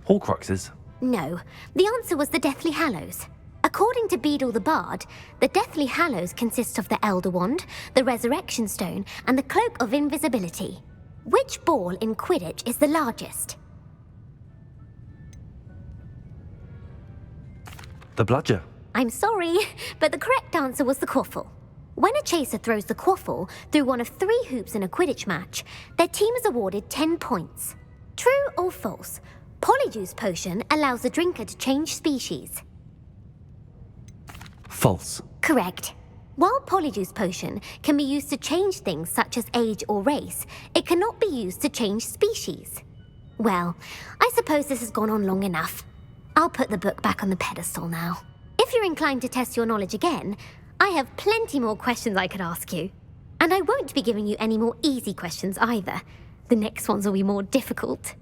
Speaker 1: Horcruxes.
Speaker 18: No, the answer was the Deathly Hallows. According to Beadle the Bard, the Deathly Hallows consists of the Elder Wand, the Resurrection Stone, and the Cloak of Invisibility. Which ball in Quidditch is the largest?
Speaker 1: The bludger.
Speaker 18: I'm sorry, but the correct answer was the quaffle. When a chaser throws the quaffle through one of 3 hoops in a Quidditch match, their team is awarded 10 points. True or false? Polyjuice Potion allows the drinker to change species.
Speaker 1: False.
Speaker 18: Correct. While Polyjuice Potion can be used to change things such as age or race, it cannot be used to change species. Well, I suppose this has gone on long enough. I'll put the book back on the pedestal now. If you're inclined to test your knowledge again, I have plenty more questions I could ask you. And I won't be giving you any more easy questions either. The next ones will be more difficult.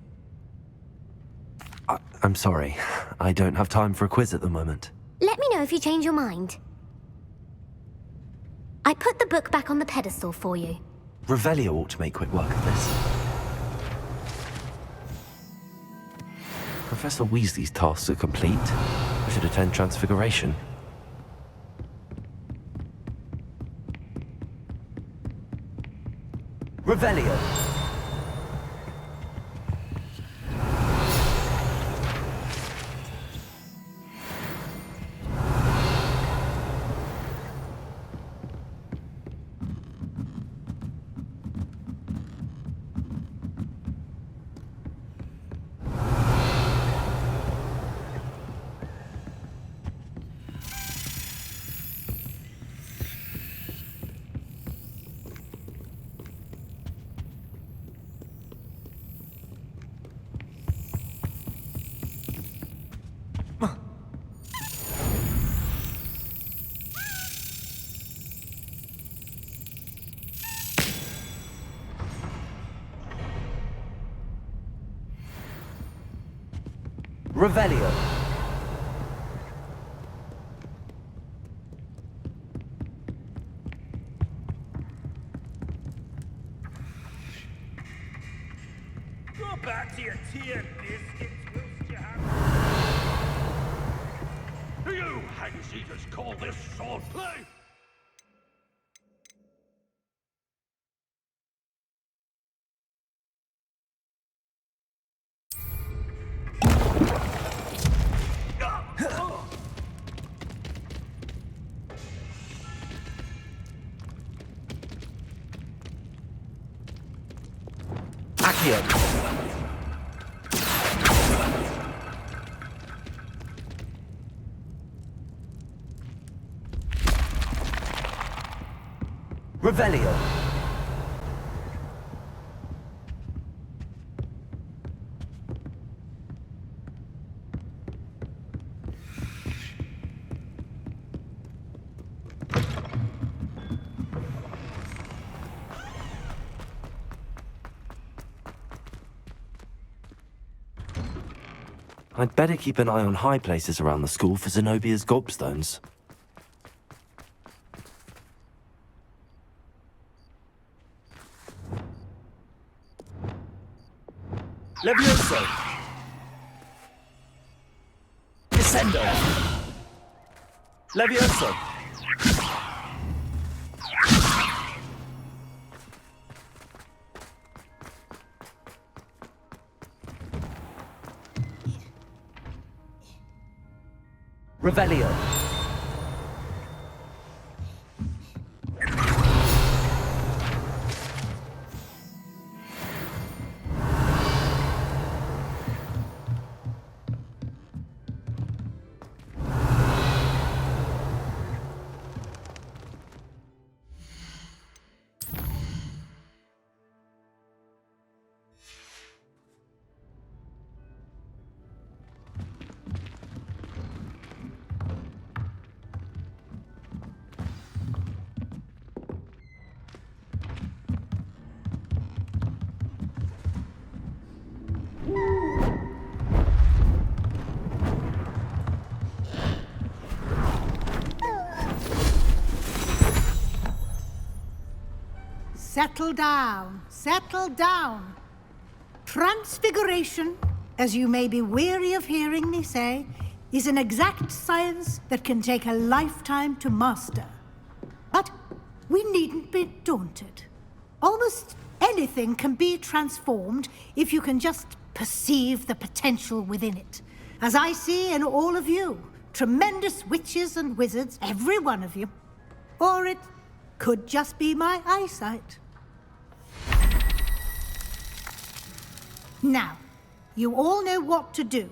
Speaker 1: I'm sorry. I don't have time for a quiz at the moment.
Speaker 18: Let me know if you change your mind. I put the book back on the pedestal for you.
Speaker 1: Revelio ought to make quick work of this. Professor Weasley's tasks are complete. I should attend Transfiguration.
Speaker 2: Revelio. Revelio.
Speaker 19: Go back to your tea and biscuits, whilst you have... Do you hag-eaters call this swordplay?
Speaker 2: Accio. Revelio.
Speaker 1: I'd better keep an eye on high places around the school for Zenobia's gobstones.
Speaker 2: Levioso. Descendo. Levioso. Revelio.
Speaker 13: settle down. Settle down. Transfiguration, as you may be weary of hearing me say, is an exact science that can take a lifetime to master. But we needn't be daunted. Almost anything can be transformed if you can just perceive the potential within it. As I see in all of you, tremendous witches and wizards, every one of you. Or it could just be my eyesight. Now, you all know what to do.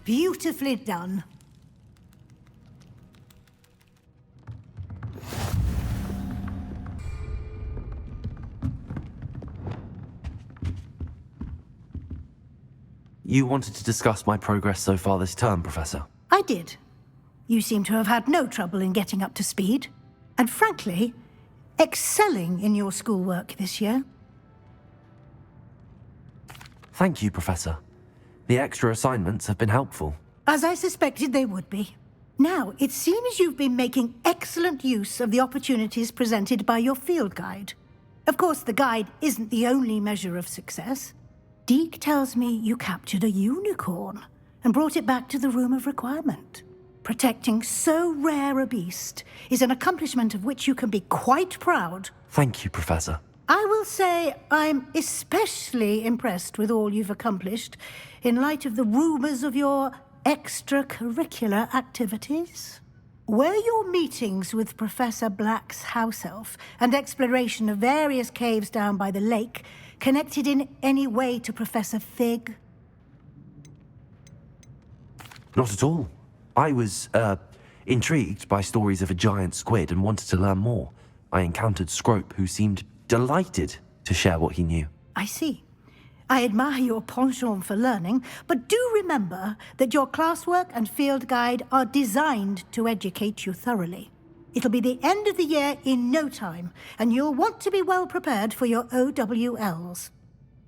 Speaker 13: Beautifully done.
Speaker 1: You wanted to discuss my progress so far this term, Professor?
Speaker 13: I did. You seem to have had no trouble in getting up to speed. And frankly, excelling in your schoolwork this year.
Speaker 1: Thank you, Professor. The extra assignments have been helpful.
Speaker 13: As I suspected they would be. Now, it seems you've been making excellent use of the opportunities presented by your field guide. Of course, the guide isn't the only measure of success. Deke tells me you captured a unicorn and brought it back to the Room of Requirement. Protecting so rare a beast is an accomplishment of which you can be quite proud.
Speaker 1: Thank you, Professor.
Speaker 13: I will say I'm especially impressed with all you've accomplished in light of the rumors of your extracurricular activities. Were your meetings with Professor Black's house elf and exploration of various caves down by the lake connected in any way to Professor Fig?
Speaker 1: Not at all. I was, intrigued by stories of a giant squid and wanted to learn more. I encountered Scrope, who seemed delighted to share what he knew.
Speaker 13: I see. I admire your penchant for learning, but do remember that your classwork and field guide are designed to educate you thoroughly. It'll be the end of the year in no time, and you'll want to be well prepared for your OWLs.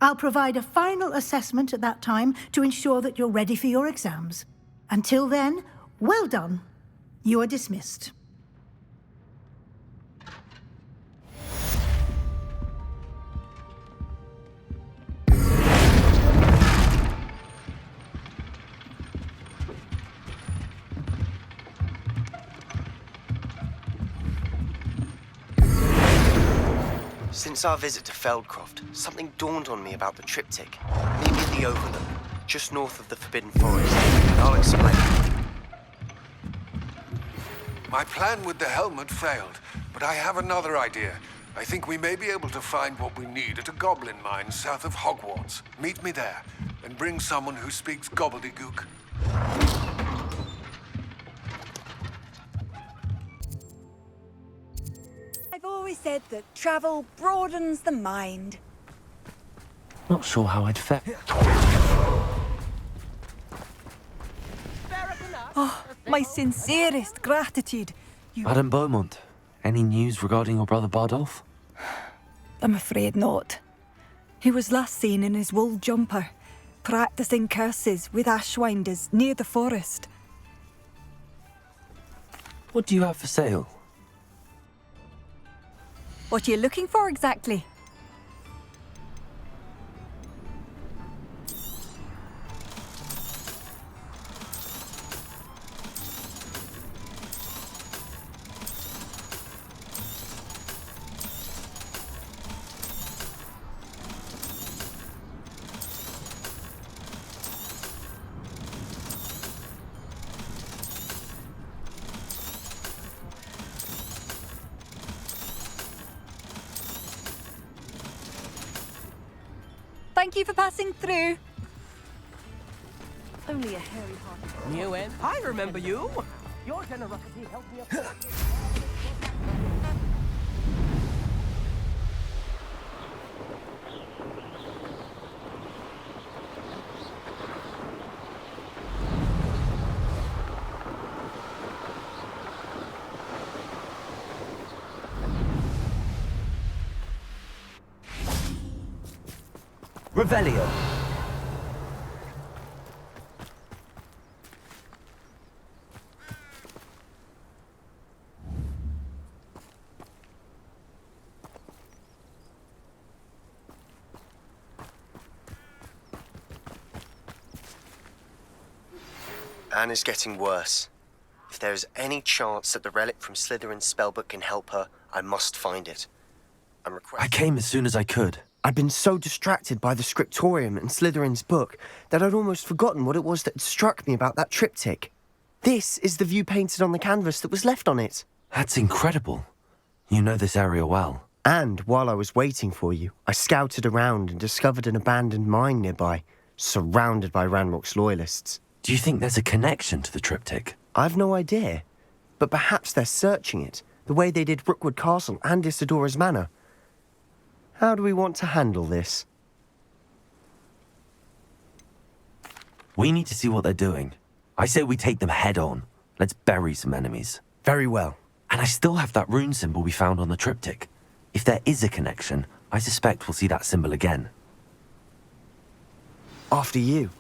Speaker 13: I'll provide a final assessment at that time to ensure that you're ready for your exams. Until then, well done. You are dismissed.
Speaker 15: Since our visit to Feldcroft, something dawned on me about the triptych. Maybe in the Overlook, just north of the Forbidden Forest. And I'll explain.
Speaker 20: My plan with the helmet failed, but I have another idea. I think we may be able to find what we need at a goblin mine south of Hogwarts. Meet me there, and bring someone who speaks gobbledygook.
Speaker 14: I've always said that travel broadens the mind.
Speaker 1: Not sure how I'd fare.
Speaker 14: Oh, my sincerest gratitude.
Speaker 1: Madame Beaumont, any news regarding your brother Bardolph?
Speaker 14: I'm afraid not. He was last seen in his wool jumper, practicing curses with ashwinders near the forest.
Speaker 1: What do you have for sale?
Speaker 14: What are you looking for exactly? Thank you for passing through. Only a hairy heart.
Speaker 2: New in? I remember you. Your generosity helped me up.
Speaker 1: Revelio.
Speaker 15: Anne is getting worse. If there is any chance that the relic from Slytherin's spellbook can help her, I must find it.
Speaker 1: I came as soon as I could.
Speaker 15: I'd been so distracted by the scriptorium and Slytherin's book that I'd almost forgotten what it was that had struck me about that triptych. This is the view painted on the canvas that was left on it.
Speaker 1: That's incredible. You know this area well.
Speaker 15: And while I was waiting for you, I scouted around and discovered an abandoned mine nearby, surrounded by Ranrock's loyalists.
Speaker 1: Do you think there's a connection to the triptych?
Speaker 15: I've no idea, but perhaps they're searching it, the way they did Rookwood Castle and Isidora's Manor. How do we want to handle this?
Speaker 1: We need to see what they're doing. I say we take them head on. Let's bury some enemies.
Speaker 15: Very well.
Speaker 1: And I still have that rune symbol we found on the triptych. If there is a connection, I suspect we'll see that symbol again.
Speaker 15: After you.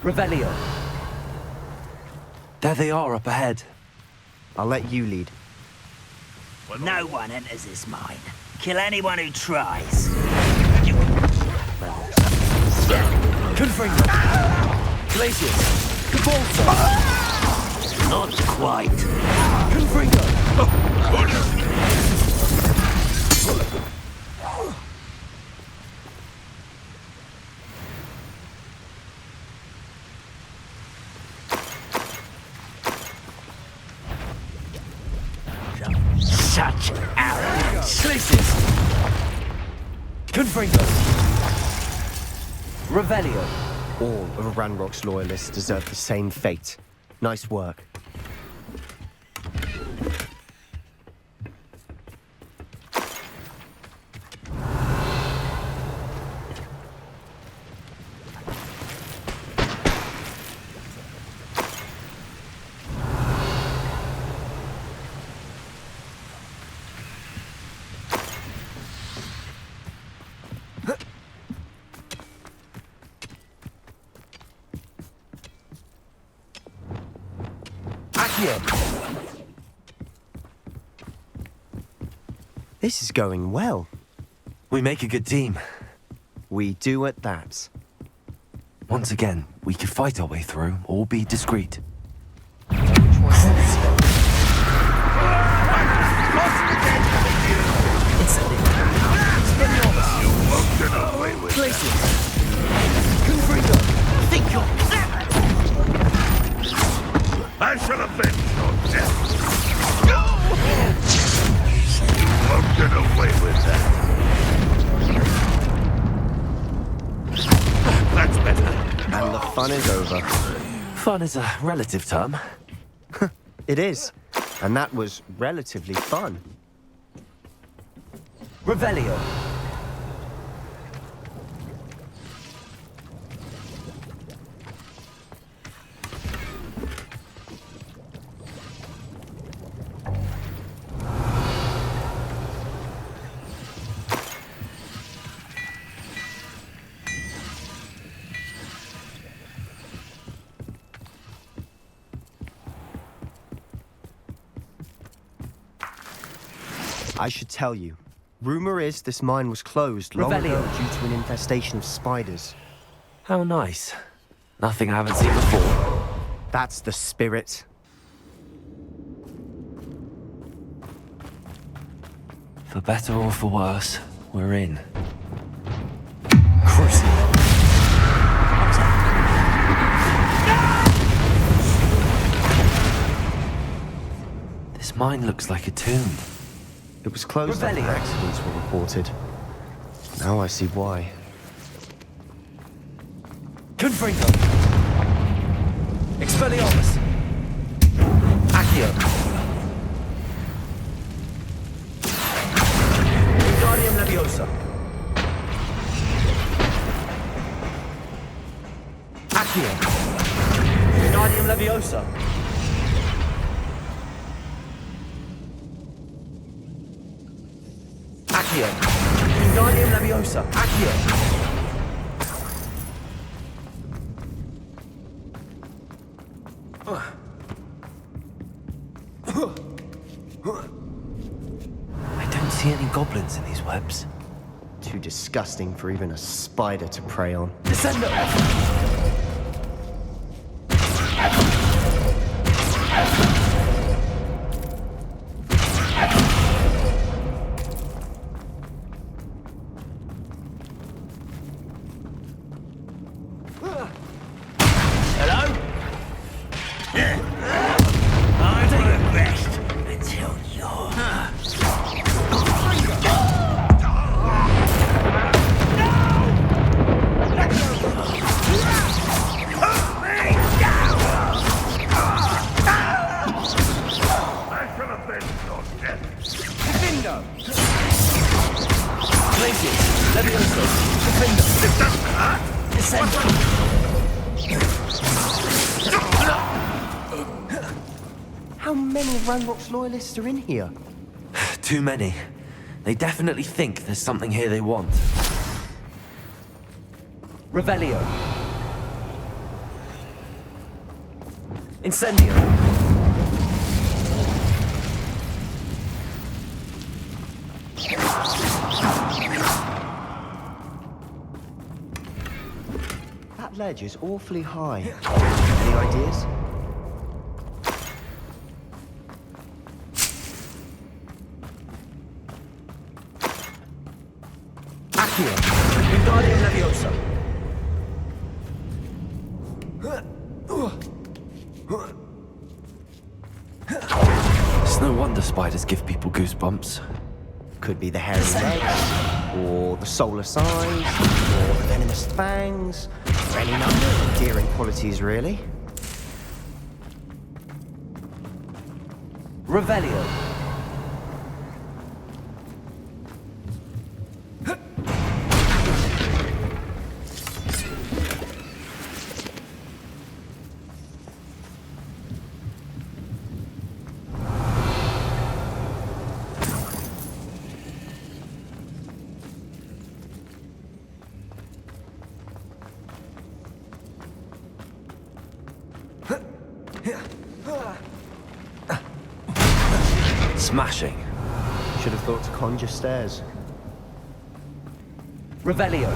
Speaker 1: Revelio. There they are up ahead.
Speaker 15: I'll let you lead.
Speaker 3: No one enters this mine. Kill anyone who tries.
Speaker 1: Confringo. Glacius. Cabalso.
Speaker 3: Not quite.
Speaker 1: Confringo.
Speaker 3: Such arrogance.
Speaker 1: Glacius. Confringo. Revelio.
Speaker 15: All of Ranrock's loyalists deserve the same fate. Nice work. This is going well.
Speaker 1: We make a good team.
Speaker 15: We do at that.
Speaker 1: Once again, we could fight our way through or be discreet.
Speaker 3: Think you're clever.
Speaker 7: I shall avenge your death. You won't get away with that. That's better.
Speaker 15: And the fun is over.
Speaker 1: Fun is a relative term.
Speaker 15: It is. And that was relatively fun.
Speaker 1: Revelio.
Speaker 15: I should tell you. Rumor is this mine was closed long ago due to an infestation of spiders.
Speaker 1: How nice. Nothing I haven't seen before.
Speaker 15: That's the spirit.
Speaker 1: For better or for worse, we're in. Crucible. This mine looks like a tomb.
Speaker 15: It was closed after accidents were reported. Now I see why.
Speaker 1: Confringo. Expelliarmus. Accio. Wingardium Leviosa. Accio. Wingardium Leviosa. Accio. Wingardium Leviosa. Accio.
Speaker 15: I don't see any goblins in these webs. Too disgusting for even a spider to prey on.
Speaker 1: Descendo!
Speaker 15: How many Ranrock's loyalists are in here?
Speaker 1: Too many. They definitely think there's something here they want. Revelio. Incendio.
Speaker 15: That ledge is awfully high. Any ideas?
Speaker 1: Accio. Wingardium Leviosa. It's no wonder spiders give people goosebumps.
Speaker 15: Could be the hairy legs, or the solar size, or the venomous fangs, or any number of endearing qualities, really.
Speaker 1: Revelio. Smashing.
Speaker 15: Should have thought to conjure stairs.
Speaker 1: Revelio.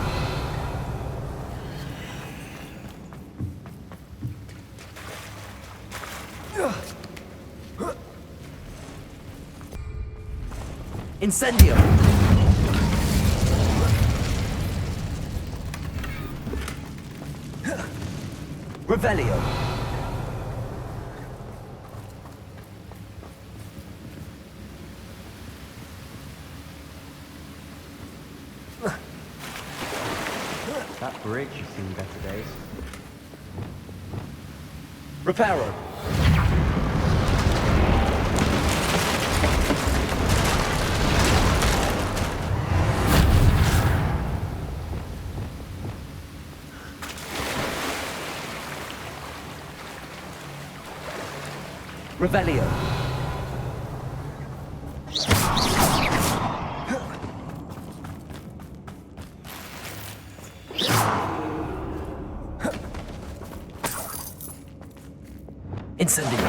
Speaker 1: Incendio. Revelio.
Speaker 15: That bridge has seen better days.
Speaker 1: Reparo. Revelio. Incendio.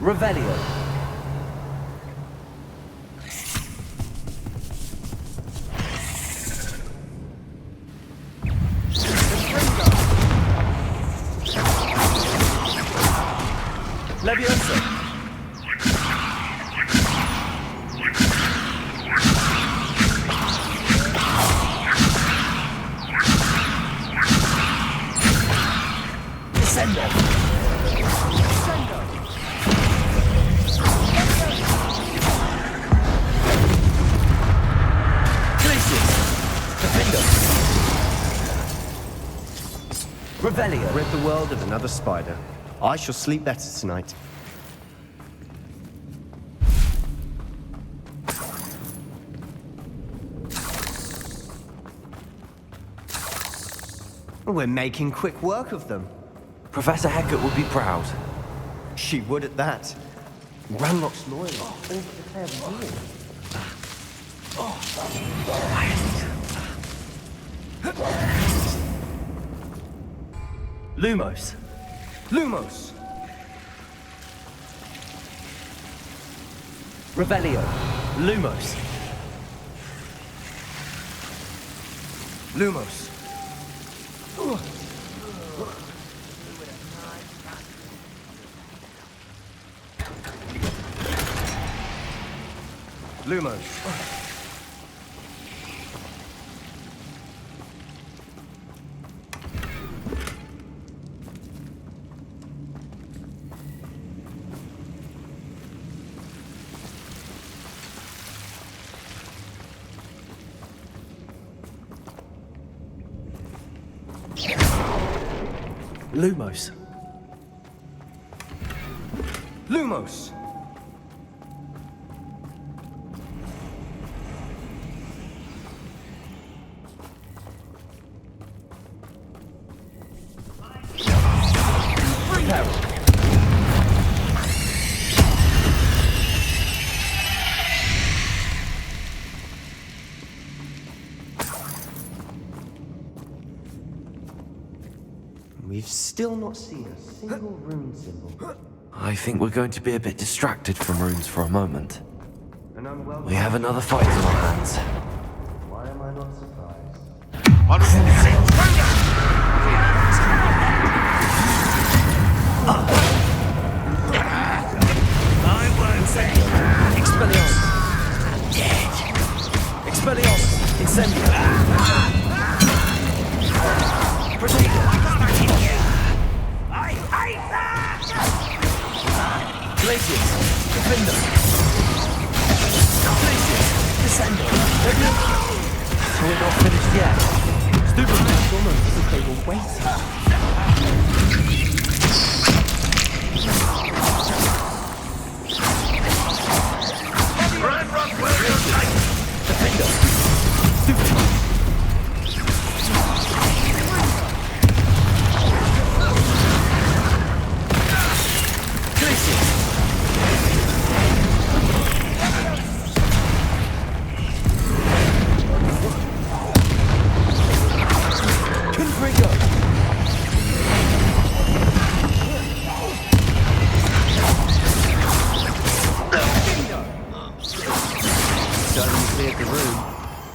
Speaker 1: Revelio. Leviosa. Descendo. Descendo. Revelio.
Speaker 15: Rid the world of another spider. I shall sleep better tonight. We're making quick work of them.
Speaker 1: Professor Hecat would be proud.
Speaker 15: She would at that. Ranrock's loyal. All declared
Speaker 1: Lumos.
Speaker 15: Lumos!
Speaker 1: Revelio. Lumos.
Speaker 15: Lumos. Lumos.
Speaker 1: Lumos.
Speaker 15: Lumos! We've still not seen a single rune symbol.
Speaker 1: I think we're going to be a bit distracted from runes for a moment. We have another fight on our hands.
Speaker 15: Why am I not surprised?
Speaker 2: I won't say.
Speaker 1: Expelliarmus. Dead. Expelliarmus. Incendio. Protego.
Speaker 2: I hate that!
Speaker 1: Glacius. Defender. Glacius. Descendo. We're not finished yet. Stupid. It's almost as if they were waiting. Defender. Stupid.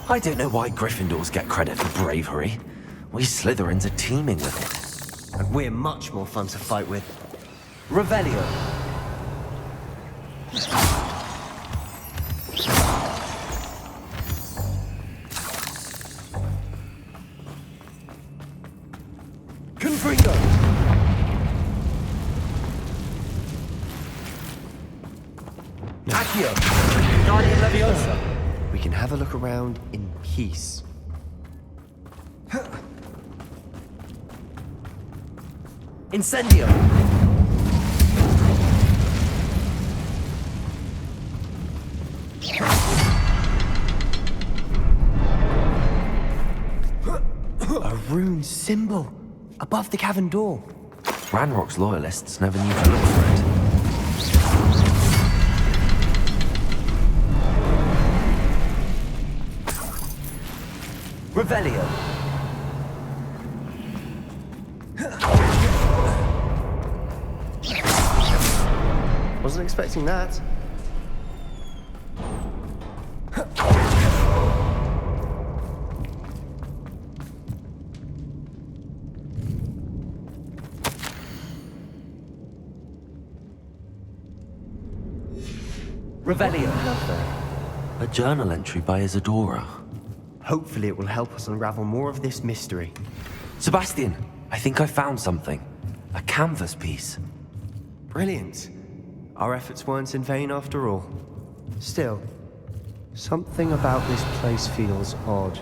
Speaker 1: I don't know why Gryffindors get credit for bravery. We Slytherins are teeming with it.
Speaker 15: And we're much more fun to fight with.
Speaker 1: Revelio. Confringo. Accio. Guardian Leviosa.
Speaker 15: We can have a look around in peace.
Speaker 1: Incendio.
Speaker 15: A rune symbol above the cavern door.
Speaker 1: Ranrock's loyalists never knew to look for it. Revelio.
Speaker 15: Wasn't expecting that.
Speaker 1: Revelio. A journal entry by Isadora.
Speaker 15: Hopefully it will help us unravel more of this mystery.
Speaker 1: Sebastian, I think I found something. A canvas piece.
Speaker 15: Brilliant. Our efforts weren't in vain after all. Still, something about this place feels odd.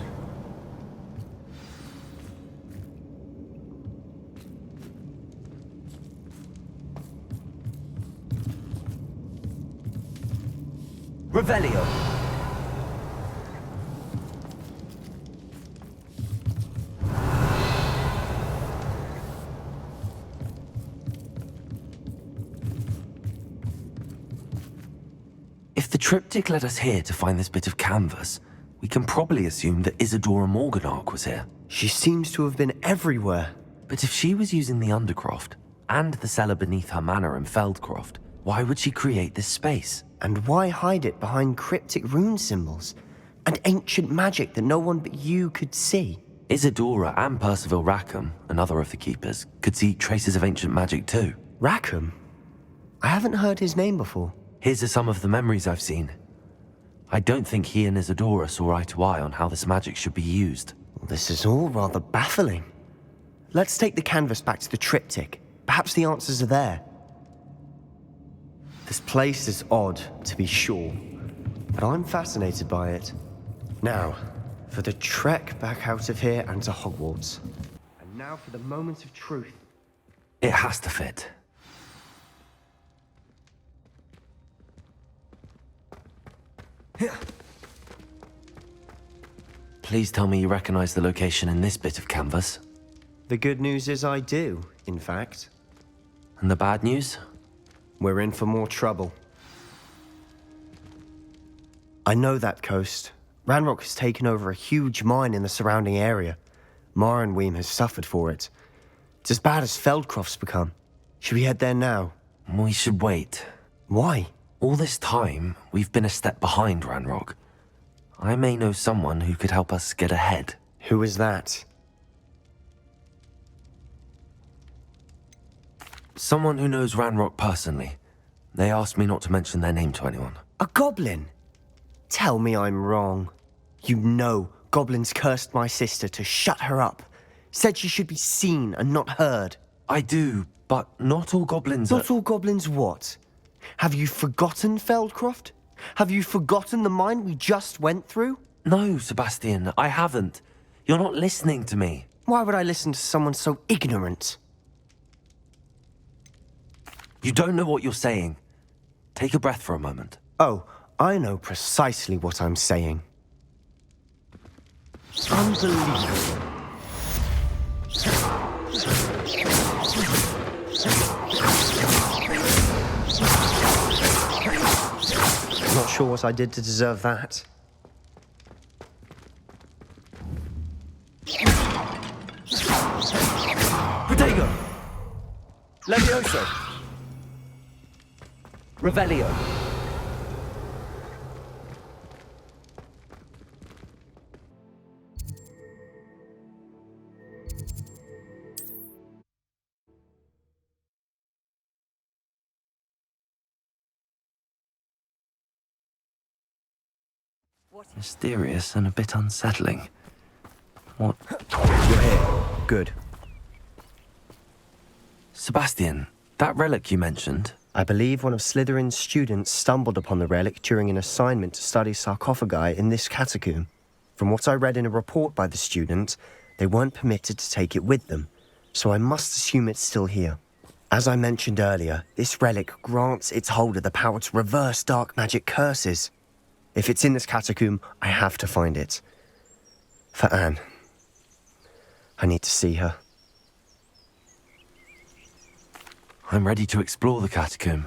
Speaker 1: Revelio. If the triptych led us here to find this bit of canvas, we can probably assume that Isadora Morganark was here.
Speaker 15: She seems to have been everywhere.
Speaker 1: But if she was using the Undercroft, and the cellar beneath her manor in Feldcroft, why would she create this space?
Speaker 15: And why hide it behind cryptic rune symbols? And ancient magic that no one but you could see?
Speaker 1: Isadora and Percival Rackham, another of the keepers, could see traces of ancient magic too.
Speaker 15: Rackham? I haven't heard his name before.
Speaker 1: Here's are some of the memories I've seen. I don't think he and Isadora saw eye to eye on how this magic should be used.
Speaker 15: This is all rather baffling. Let's take the canvas back to the triptych. Perhaps the answers are there. This place is odd, to be sure, but I'm fascinated by it. Now, for the trek back out of here and to Hogwarts. And now for the moment of truth.
Speaker 1: It has to fit. Please tell me you recognize the location in this bit of canvas.
Speaker 15: The good news is I do, in fact.
Speaker 1: And the bad news?
Speaker 15: We're in for more trouble. I know that coast. Ranrock has taken over a huge mine in the surrounding area. Marrenweem has suffered for it. It's as bad as Feldcroft's become. Should we head there now?
Speaker 1: We should wait.
Speaker 15: Why?
Speaker 1: All this time, we've been a step behind Ranrock. I may know someone who could help us get ahead.
Speaker 15: Who is that?
Speaker 1: Someone who knows Ranrock personally. They asked me not to mention their name to anyone.
Speaker 15: A goblin? Tell me I'm wrong. You know goblins cursed my sister to shut her up. Said she should be seen and not heard.
Speaker 1: I do, but not all goblins
Speaker 15: Not all goblins what? Have you forgotten Feldcroft? Have you forgotten the mine we just went through?
Speaker 1: No, Sebastian, I haven't. You're not listening to me.
Speaker 15: Why would I listen to someone so ignorant?
Speaker 1: You don't know what you're saying. Take a breath for a moment.
Speaker 15: Oh, I know precisely what I'm saying. Unbelievable. Not sure what I did to deserve that.
Speaker 1: Protego! Levioso! Revelio! Mysterious and a bit unsettling. What?
Speaker 15: You're here. Good.
Speaker 1: Sebastian, that relic you mentioned...
Speaker 15: I believe one of Slytherin's students stumbled upon the relic during an assignment to study sarcophagi in this catacomb. From what I read in a report by the student, they weren't permitted to take it with them, so I must assume it's still here. As I mentioned earlier, this relic grants its holder the power to reverse dark magic curses. If it's in this catacomb, I have to find it. For Anne. I need to see her.
Speaker 1: I'm ready to explore the catacomb.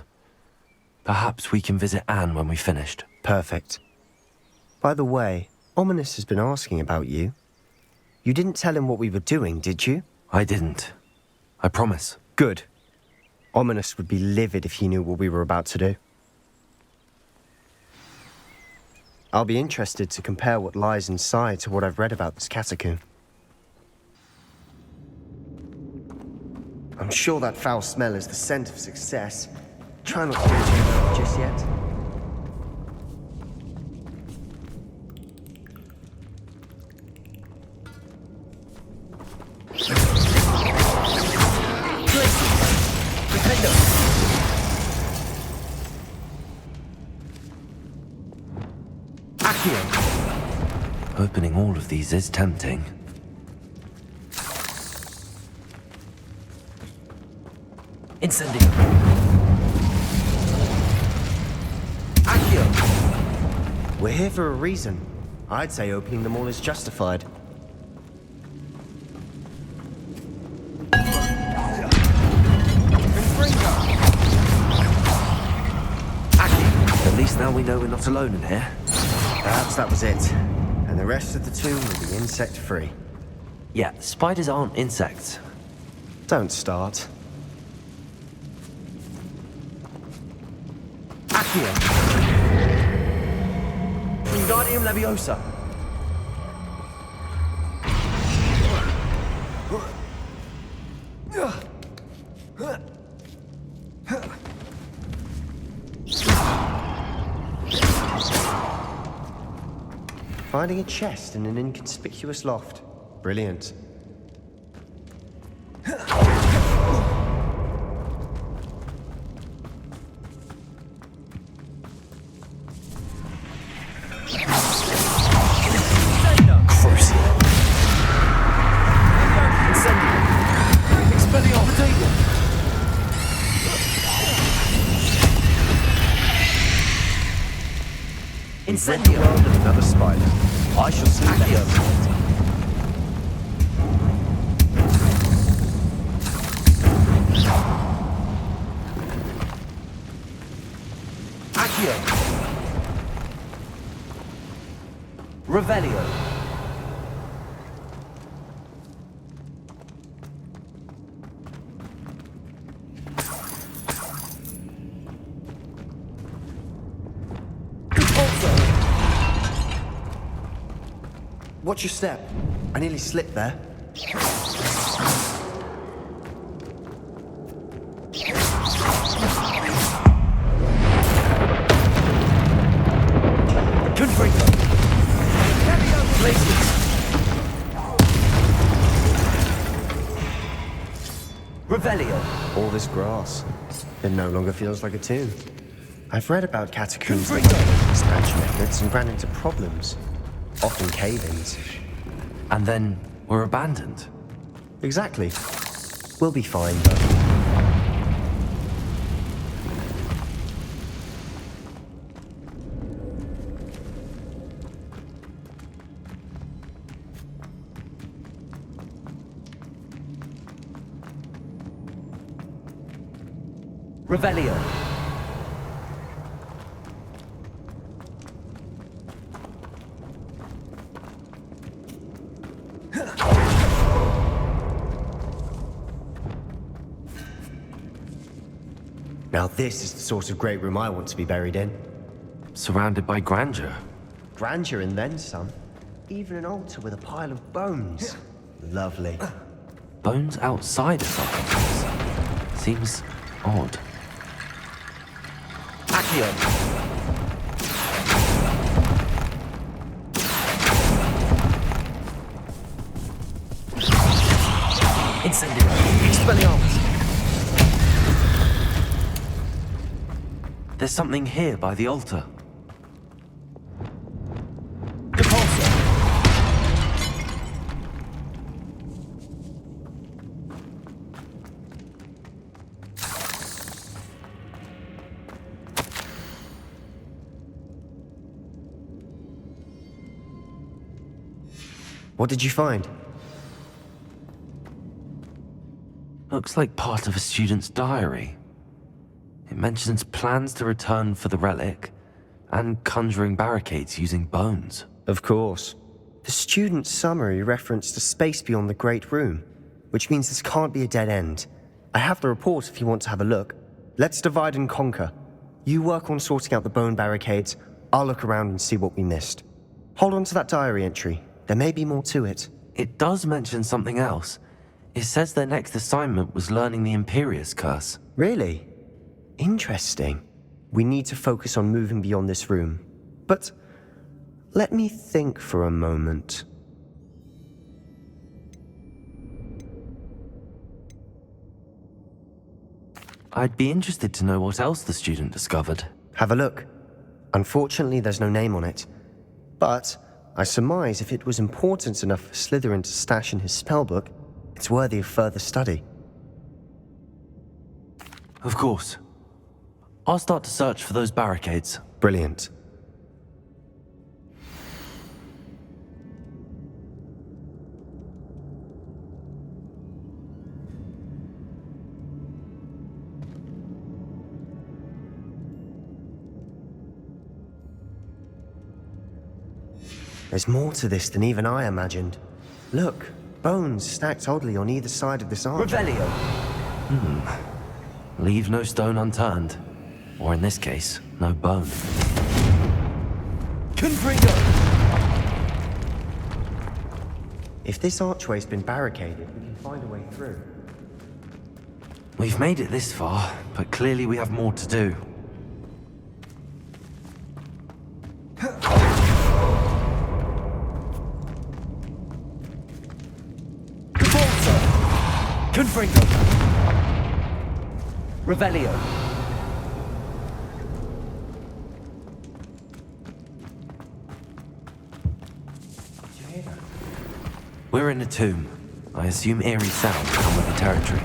Speaker 1: Perhaps we can visit Anne when we've finished.
Speaker 15: Perfect. By the way, Ominous has been asking about you. You didn't tell him what we were doing, did you?
Speaker 1: I didn't. I promise.
Speaker 15: Good. Ominous would be livid if he knew what we were about to do. I'll be interested to compare what lies inside to what I've read about this catacomb. I'm sure that foul smell is the scent of success. Try not to get too much just yet.
Speaker 1: Opening all of these is tempting. Incendio. Accio.
Speaker 15: We're here for a reason. I'd say opening them all is justified.
Speaker 1: At least now we know we're not alone in here.
Speaker 15: Perhaps that was it. And the rest of the tomb will be insect-free.
Speaker 1: Yeah, spiders aren't insects.
Speaker 15: Don't start.
Speaker 1: Accio! Wingardium Leviosa!
Speaker 15: Finding a chest in an inconspicuous loft. Brilliant.
Speaker 1: Incendio! The world of another spider. I shall see Accio. Accio! Revelio!
Speaker 15: Watch your step. I nearly slipped there.
Speaker 1: Confringo! Places! Revelio!
Speaker 15: All this grass. It no longer feels like a tomb. I've read about catacombs that develop expansion methods and ran into problems. Often cave-ins.
Speaker 1: And then we're abandoned.
Speaker 15: Exactly. We'll be fine, though.
Speaker 1: Revelio!
Speaker 15: Now this is the sort of great room I want to be buried in.
Speaker 1: Surrounded by grandeur.
Speaker 15: Grandeur and then some. Even an altar with a pile of bones. Lovely.
Speaker 1: Bones outside of sarcophagus. Seems odd. Accio! Incendio! Expelliarmus! There's something here by the altar.
Speaker 15: What did you find?
Speaker 1: Looks like part of a student's diary. It mentions plans to return for the relic and conjuring barricades using bones.
Speaker 15: Of course. The student's summary referenced a space beyond the Great Room, which means this can't be a dead end. I have the report if you want to have a look. Let's divide and conquer. You work on sorting out the bone barricades. I'll look around and see what we missed. Hold on to that diary entry. There may be more to it.
Speaker 1: It does mention something else. It says their next assignment was learning the Imperius Curse.
Speaker 15: Really? Interesting. We need to focus on moving beyond this room. But let me think for a moment.
Speaker 1: I'd be interested to know what else the student discovered.
Speaker 15: Have a look. Unfortunately, there's no name on it. But I surmise if it was important enough for Slytherin to stash in his spellbook, it's worthy of further study.
Speaker 1: Of course. I'll start to search for those barricades.
Speaker 15: Brilliant. There's more to this than even I imagined. Look, bones stacked oddly on either side of this arch.
Speaker 1: Revelio! Leave no stone unturned. Or in this case, no bone. Confringo!
Speaker 15: If this archway's been barricaded, we can find a way through.
Speaker 1: We've made it this far, but clearly we have more to do. Confringo! Revelio! We're in a tomb. I assume eerie sounds come with the territory.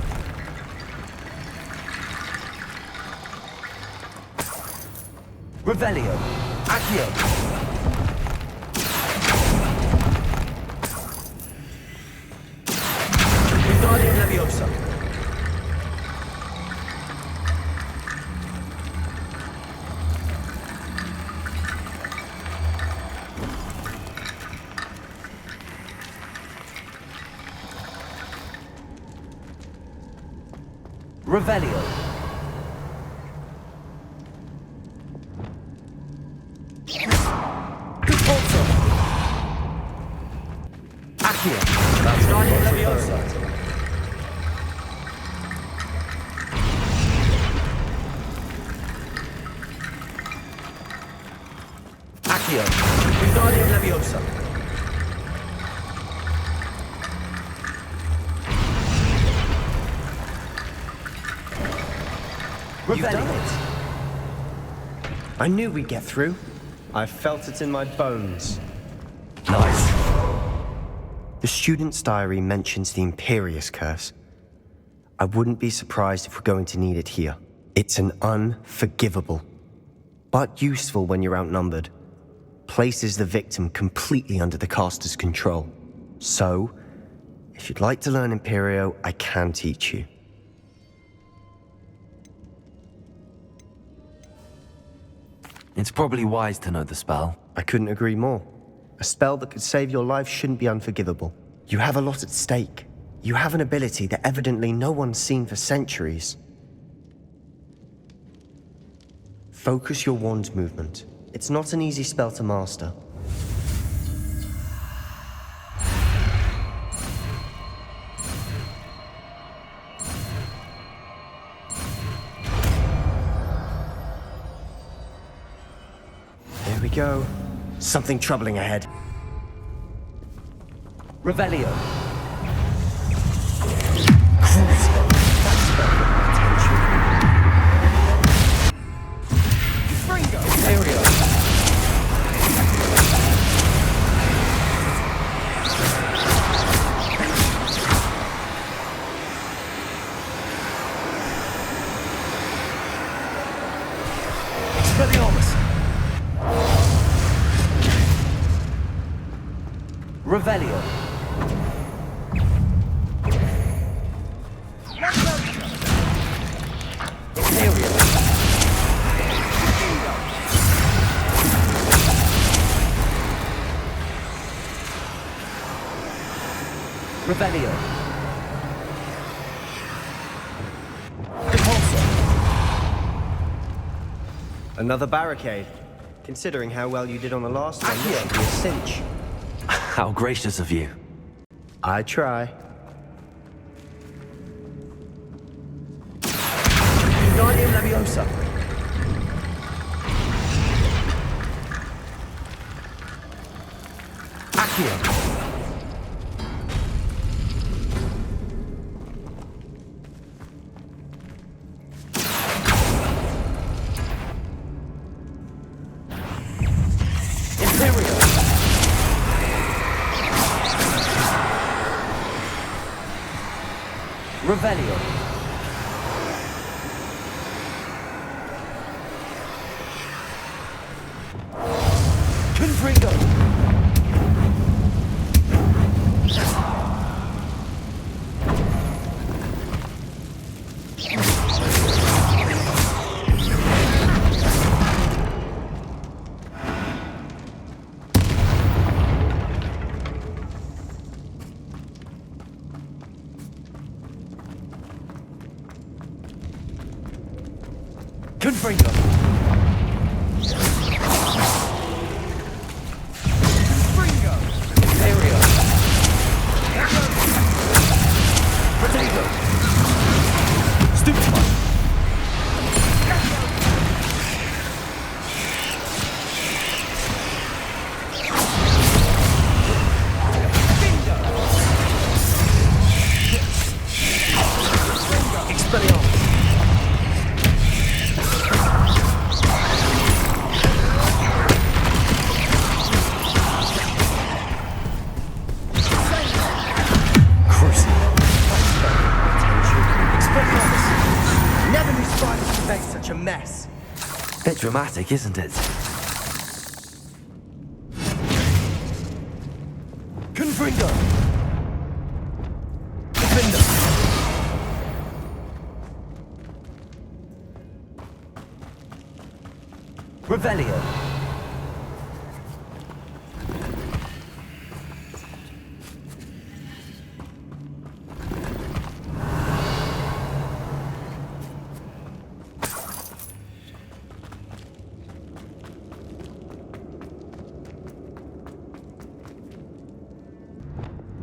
Speaker 1: Revelio! Accio! Wingardium Leviosa! Revelio! Repulso! Accio! Wingardium Leviosa! Accio! Wingardium Leviosa!
Speaker 15: You've done it! I knew we'd get through. I felt it in my bones.
Speaker 1: Nice.
Speaker 15: The student's diary mentions the Imperious Curse. I wouldn't be surprised if we're going to need it here. It's an unforgivable, but useful when you're outnumbered. Places the victim completely under the caster's control. So, if you'd like to learn Imperio, I can teach you.
Speaker 1: It's probably wise to know the spell.
Speaker 15: I couldn't agree more. A spell that could save your life shouldn't be unforgivable. You have a lot at stake. You have an ability that evidently no one's seen for centuries. Focus your wand movement. It's not an easy spell to master. There we go. Something troubling ahead.
Speaker 1: Revelio. Fringo. Aerial. Expelliarmus. Revelio. Aerial. Revelio. Repulsor.
Speaker 15: Another barricade. Considering how well you did on the last one, this should be a cinch.
Speaker 1: How gracious of you.
Speaker 15: I try.
Speaker 1: Wingardium Leviosa. Accio. Imperial. Revelio. Confringo. Confringo.
Speaker 2: Fringo.
Speaker 1: Aerial. Potato. Stupefy. Expelliarmus.
Speaker 2: Never knew spiders could make such a mess.
Speaker 1: Bit dramatic, isn't it? Confringo. Defender. Revelio.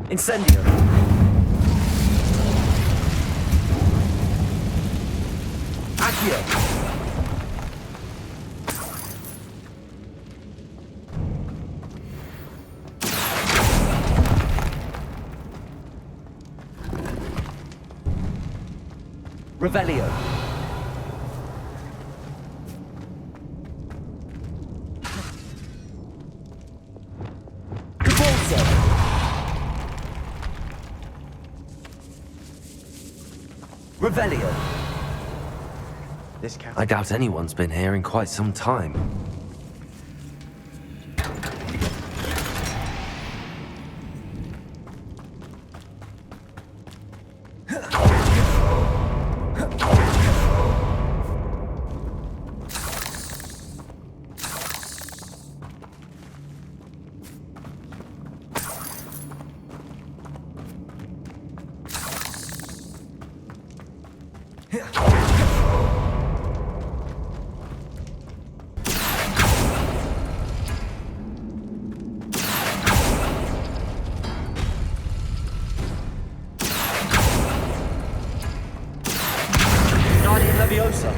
Speaker 1: Incendio. Accio. Revelio. Cabalso. Revelio. I doubt anyone's been here in quite some time. Leviosa.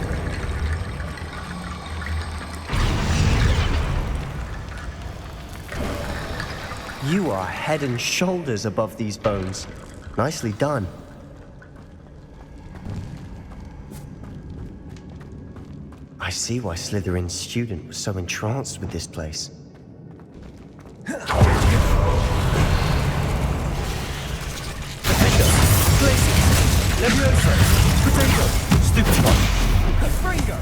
Speaker 15: You are head and shoulders above these bones. Nicely done. I see why Slytherin's student was so entranced with this place.
Speaker 2: Leviosa. Potato. Stupefy. Fringo.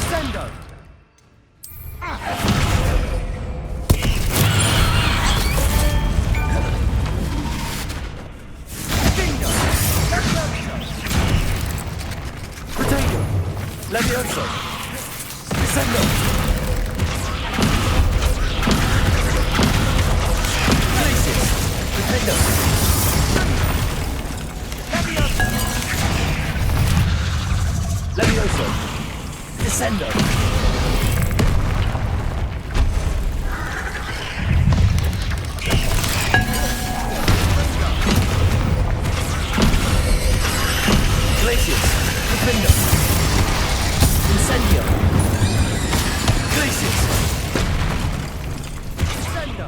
Speaker 2: Sendo. Bingo. Potato. Leviosa. Sendo. Levioso. Descendo. Glacius. Defendo. Incendio. Glacius. Descendo.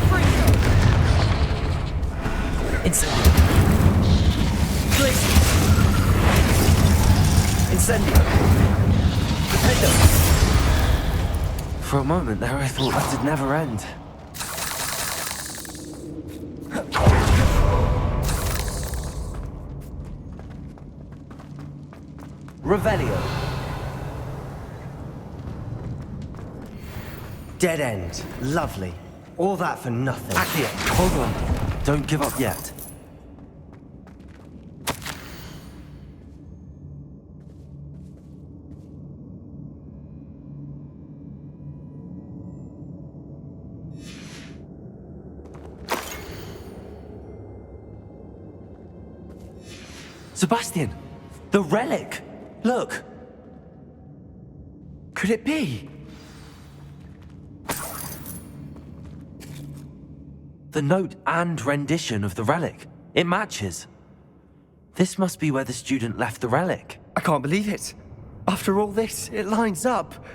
Speaker 2: Fringo. Incendio. Glacius. Incendio. Defendo.
Speaker 1: For a moment there, I thought that'd never end. Revelio.
Speaker 15: Dead end. Lovely. All that for nothing.
Speaker 1: Accio, hold on. Don't give up yet. Sebastian! The relic! Look! Could it be? The note and rendition of the relic. It matches. This must be where the student left the relic.
Speaker 15: I can't believe it. After all this, it lines up.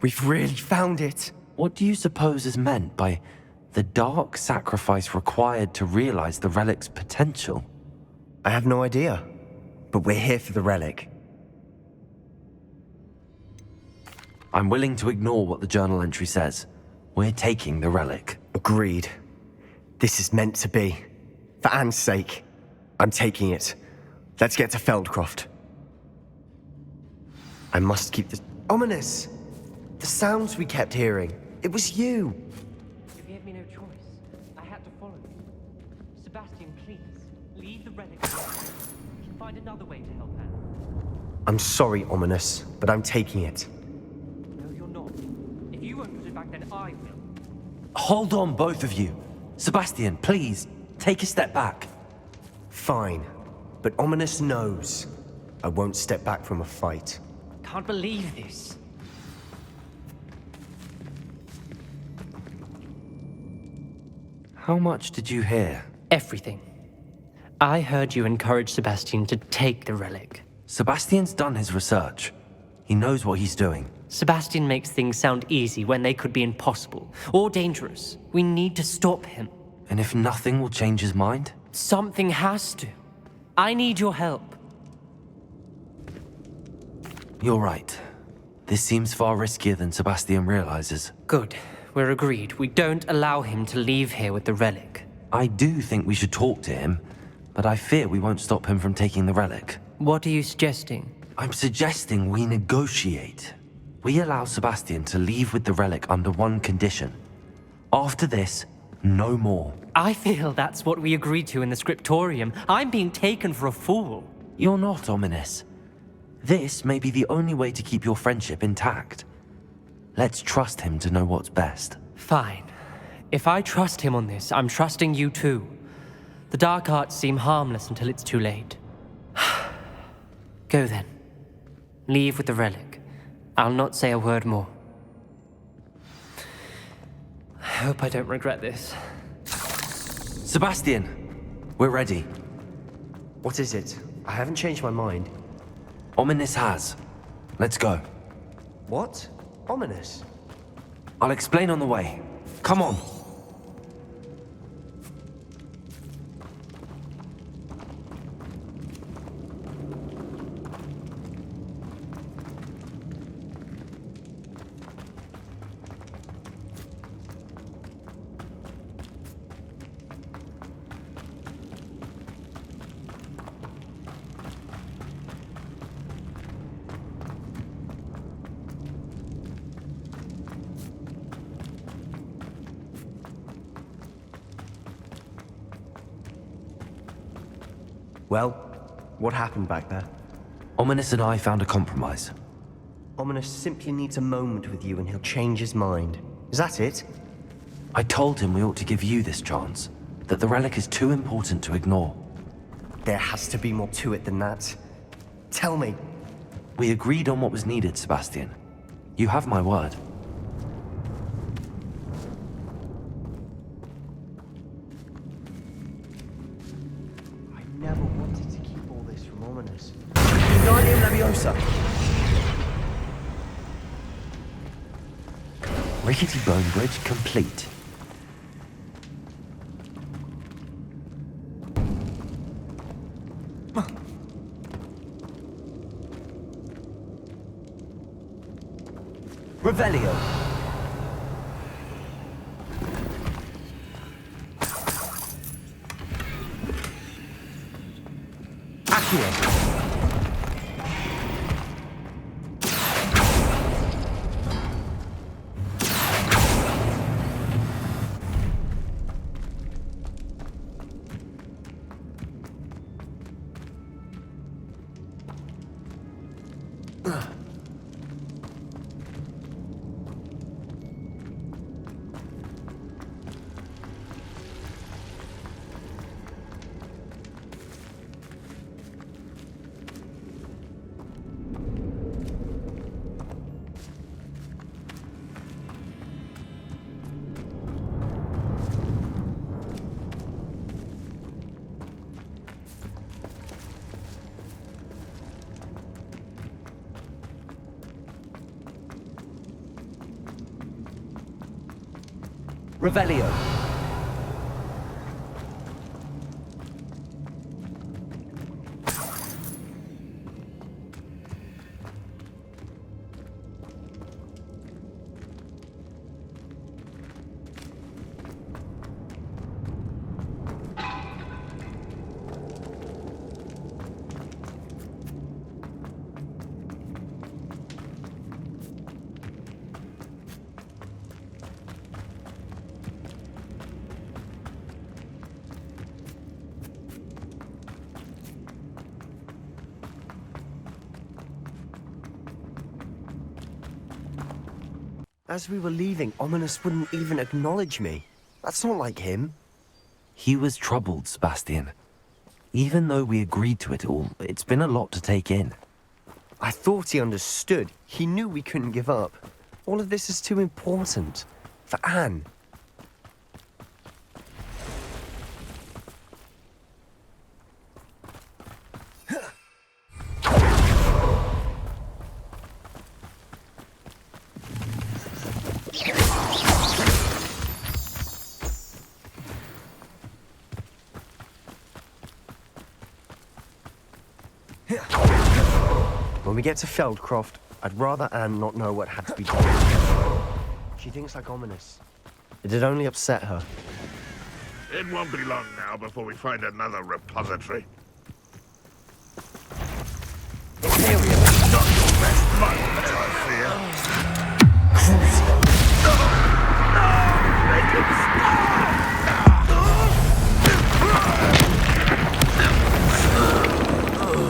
Speaker 15: We've really found it.
Speaker 1: What do you suppose is meant by the dark sacrifice required to realize the relic's potential?
Speaker 15: I have no idea, but we're here for the relic.
Speaker 1: I'm willing to ignore what the journal entry says. We're taking the relic.
Speaker 15: Agreed. This is meant to be. For Anne's sake. I'm taking it. Let's get to Feldcroft. I must keep this... Ominous! The sounds we kept hearing. It was you.
Speaker 16: You gave me no choice. I had to follow you. Sebastian, please, leave the relic alone. We can find another way to help Anne.
Speaker 15: I'm sorry, Ominous, but I'm taking it.
Speaker 16: No, you're not. If you won't put it back, then I will.
Speaker 1: Hold on, both of you. Sebastian, please, take a step back.
Speaker 15: Fine, but Ominous knows. I won't step back from a fight.
Speaker 16: Can't believe this.
Speaker 1: How much did you hear?
Speaker 16: Everything. I heard you encourage Sebastian to take the relic.
Speaker 1: Sebastian's done his research. He knows what he's doing.
Speaker 16: Sebastian makes things sound easy when they could be impossible or dangerous. We need to stop him.
Speaker 1: And if nothing will change his mind?
Speaker 16: Something has to. I need your help.
Speaker 1: You're right. This seems far riskier than Sebastian realizes.
Speaker 16: Good. We're agreed. We don't allow him to leave here with the relic.
Speaker 1: I do think we should talk to him, but I fear we won't stop him from taking the relic.
Speaker 16: What are you suggesting?
Speaker 1: I'm suggesting we negotiate. We allow Sebastian to leave with the relic under one condition. After this, no more.
Speaker 16: I feel that's what we agreed to in the scriptorium. I'm being taken for a fool.
Speaker 1: You're not, Ominous. This may be the only way to keep your friendship intact. Let's trust him to know what's best.
Speaker 16: Fine. If I trust him on this, I'm trusting you too. The dark arts seem harmless until it's too late. Go then. Leave with the relic. I'll not say a word more. I hope I don't regret this.
Speaker 1: Sebastian, we're ready.
Speaker 15: What is it? I haven't changed my mind.
Speaker 1: Ominous has. Let's go.
Speaker 15: What? Ominous?
Speaker 1: I'll explain on the way. Come on.
Speaker 15: Well, what happened back there?
Speaker 1: Ominous and I found a compromise.
Speaker 15: Ominous simply needs a moment with you and he'll change his mind. Is that it?
Speaker 1: I told him we ought to give you this chance, that the relic is too important to ignore.
Speaker 15: There has to be more to it than that. Tell me.
Speaker 1: We agreed on what was needed, Sebastian. You have my word.
Speaker 15: I never wanted to keep all this from Ominous. Wingardium Leviosa!
Speaker 1: Rickety Bone Bridge complete. Revelio. Accio.
Speaker 15: Revelio. As we were leaving, Ominous wouldn't even acknowledge me. That's not like him.
Speaker 1: He was troubled, Sebastian. Even though we agreed to it all, it's been a lot to take in.
Speaker 15: I thought he understood. He knew we couldn't give up. All of this is too important. For Anne. When we get to Feldcroft, I'd rather Anne not know what had to be done. She thinks like Ominous. It'd only upset her.
Speaker 7: It won't be long now before we find another repository. Here we are. Not your best month, I fear.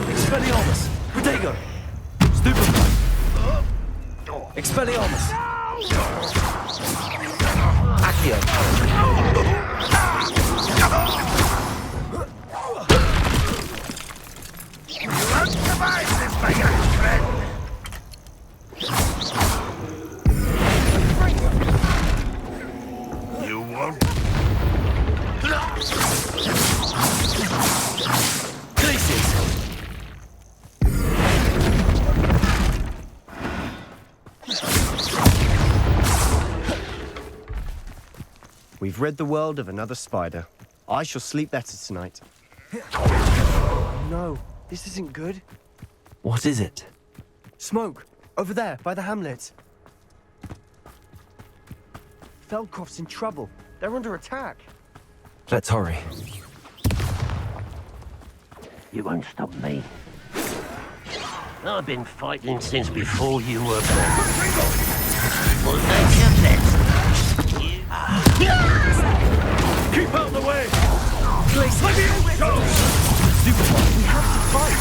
Speaker 15: Expelliarmus! Protego! Stupefy! Expelliarmus! Accio!
Speaker 7: You won't survive this, my young friend! You won't.
Speaker 15: Glaciers! We've rid the world of another spider. I shall sleep better tonight. No, this isn't good.
Speaker 1: What is it?
Speaker 15: Smoke! Over there, by the hamlet. Feldcroft's in trouble. They're under attack.
Speaker 1: Let's hurry.
Speaker 21: You won't stop me. I've been fighting since before you were born. Was that your best?
Speaker 7: Keep out of the way!
Speaker 15: Glacier!
Speaker 7: Let me go!
Speaker 15: We have to fight!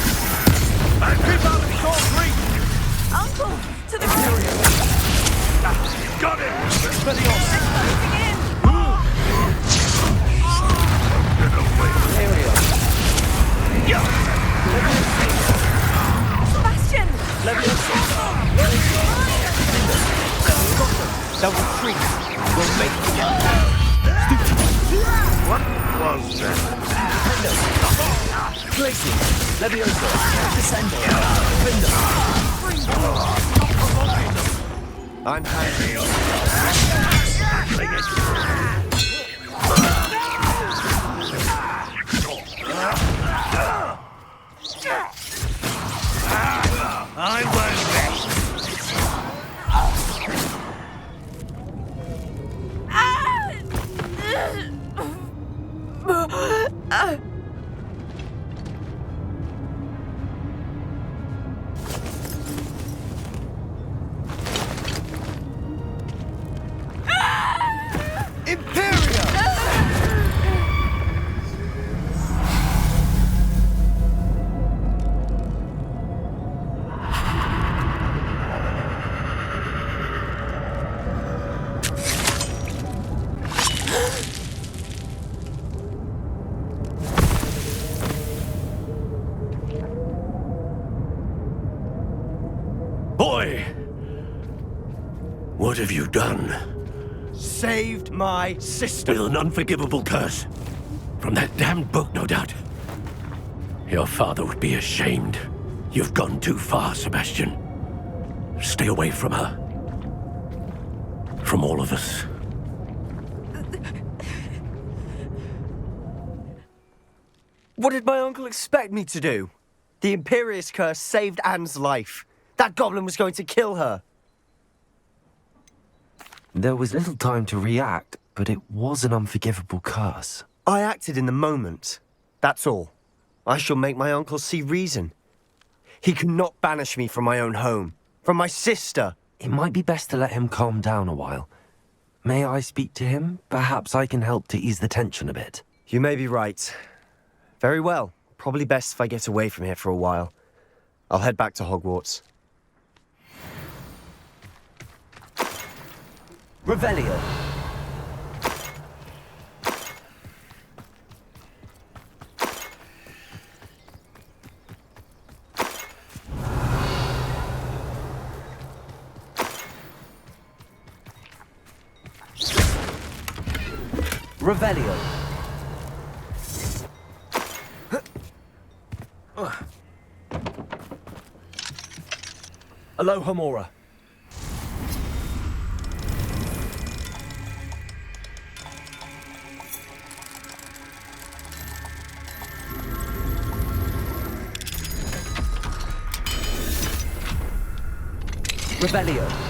Speaker 7: And keep out of short reach!
Speaker 14: Uncle! To the
Speaker 7: Got it!
Speaker 14: Sebastian!
Speaker 15: They'll retreat. We'll make it again.
Speaker 7: What was that?
Speaker 15: Glacier! Leviosa! Descendo! Finder! I'm happy.
Speaker 7: I won't rest.
Speaker 9: Boy! What have you done?
Speaker 15: Saved my sister.
Speaker 9: With an unforgivable curse. From that damned book, no doubt. Your father would be ashamed. You've gone too far, Sebastian. Stay away from her. From all of us.
Speaker 15: What did my uncle expect me to do? The Imperious curse saved Anne's life. That goblin was going to kill her.
Speaker 1: There was little time to react, but it was an unforgivable curse.
Speaker 15: I acted in the moment. That's all. I shall make my uncle see reason. He cannot banish me from my own home, from my sister.
Speaker 1: It might be best to let him calm down a while. May I speak to him? Perhaps I can help to ease the tension a bit.
Speaker 15: You may be right. Very well. Probably best if I get away from here for a while. I'll head back to Hogwarts. Revelio. Revelio. Aloha Mora. Revelio.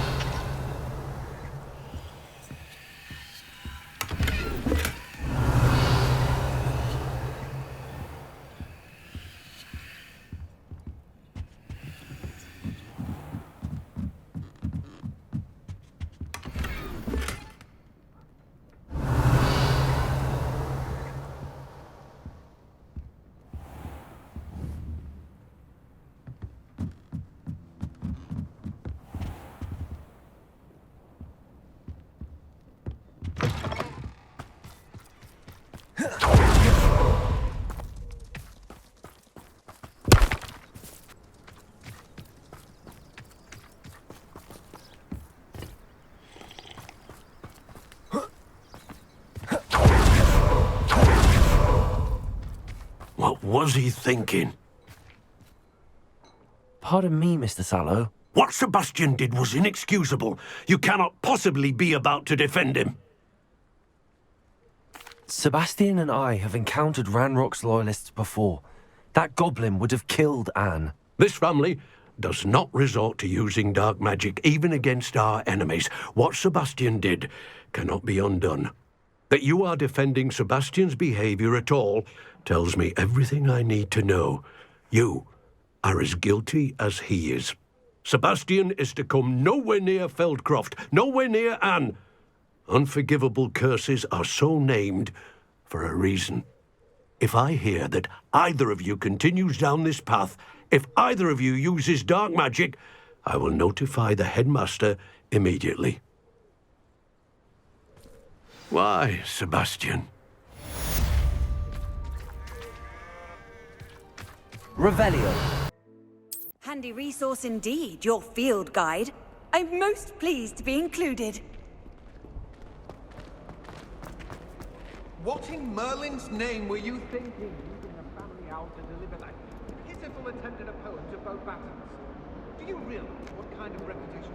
Speaker 9: What was he thinking?
Speaker 1: Pardon me, Mr. Sallow.
Speaker 9: What Sebastian did was inexcusable. You cannot possibly be about to defend him.
Speaker 1: Sebastian and I have encountered Ranrock's loyalists before. That goblin would have killed Anne.
Speaker 9: This family does not resort to using dark magic, even against our enemies. What Sebastian did cannot be undone. That you are defending Sebastian's behavior at all tells me everything I need to know. You are as guilty as he is. Sebastian is to come nowhere near Feldcroft, nowhere near Anne. Unforgivable curses are so named for a reason. If I hear that either of you continues down this path, if either of you uses dark magic, I will notify the headmaster immediately. Why, Sebastian?
Speaker 15: Revelio.
Speaker 14: Handy resource indeed, your field guide. I'm most pleased to be included.
Speaker 19: What in Merlin's name were you thinking, using the family owl to deliver that pitiful attempt at a poem to Bo Battens? Do you realize what kind of reputation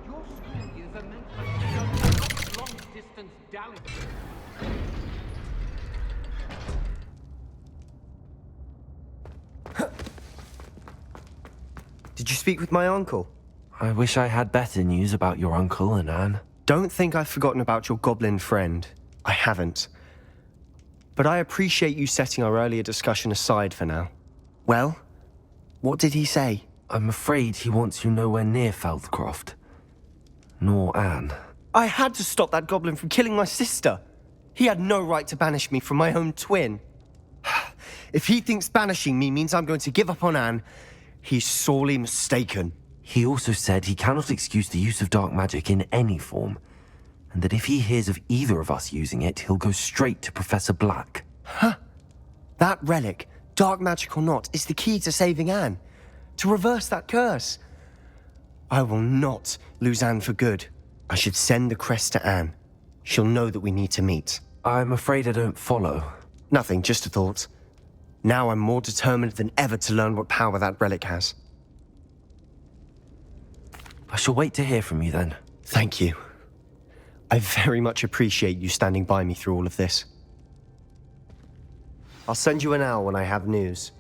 Speaker 19: your school years are meant for not long-distance dalliance.
Speaker 15: Did you speak with my uncle?
Speaker 1: I wish I had better news about your uncle and Anne.
Speaker 15: Don't think I've forgotten about your goblin friend. I haven't. But I appreciate you setting our earlier discussion aside for now. Well, what did he say?
Speaker 1: I'm afraid he wants you nowhere near Feldcroft. Nor Anne.
Speaker 15: I had to stop that goblin from killing my sister. He had no right to banish me from my own twin. If he thinks banishing me means I'm going to give up on Anne, he's sorely mistaken.
Speaker 1: He also said he cannot excuse the use of dark magic in any form, and that if he hears of either of us using it, he'll go straight to Professor Black.
Speaker 15: Huh? That relic, dark magic or not, is the key to saving Anne. To reverse that curse. I will not lose Anne for good. I should send the crest to Anne. She'll know that we need to meet.
Speaker 1: I'm afraid I don't follow.
Speaker 15: Nothing, just a thought. Now I'm more determined than ever to learn what power that relic has.
Speaker 1: I shall wait to hear from you then.
Speaker 15: Thank you. I very much appreciate you standing by me through all of this. I'll send you an owl when I have news.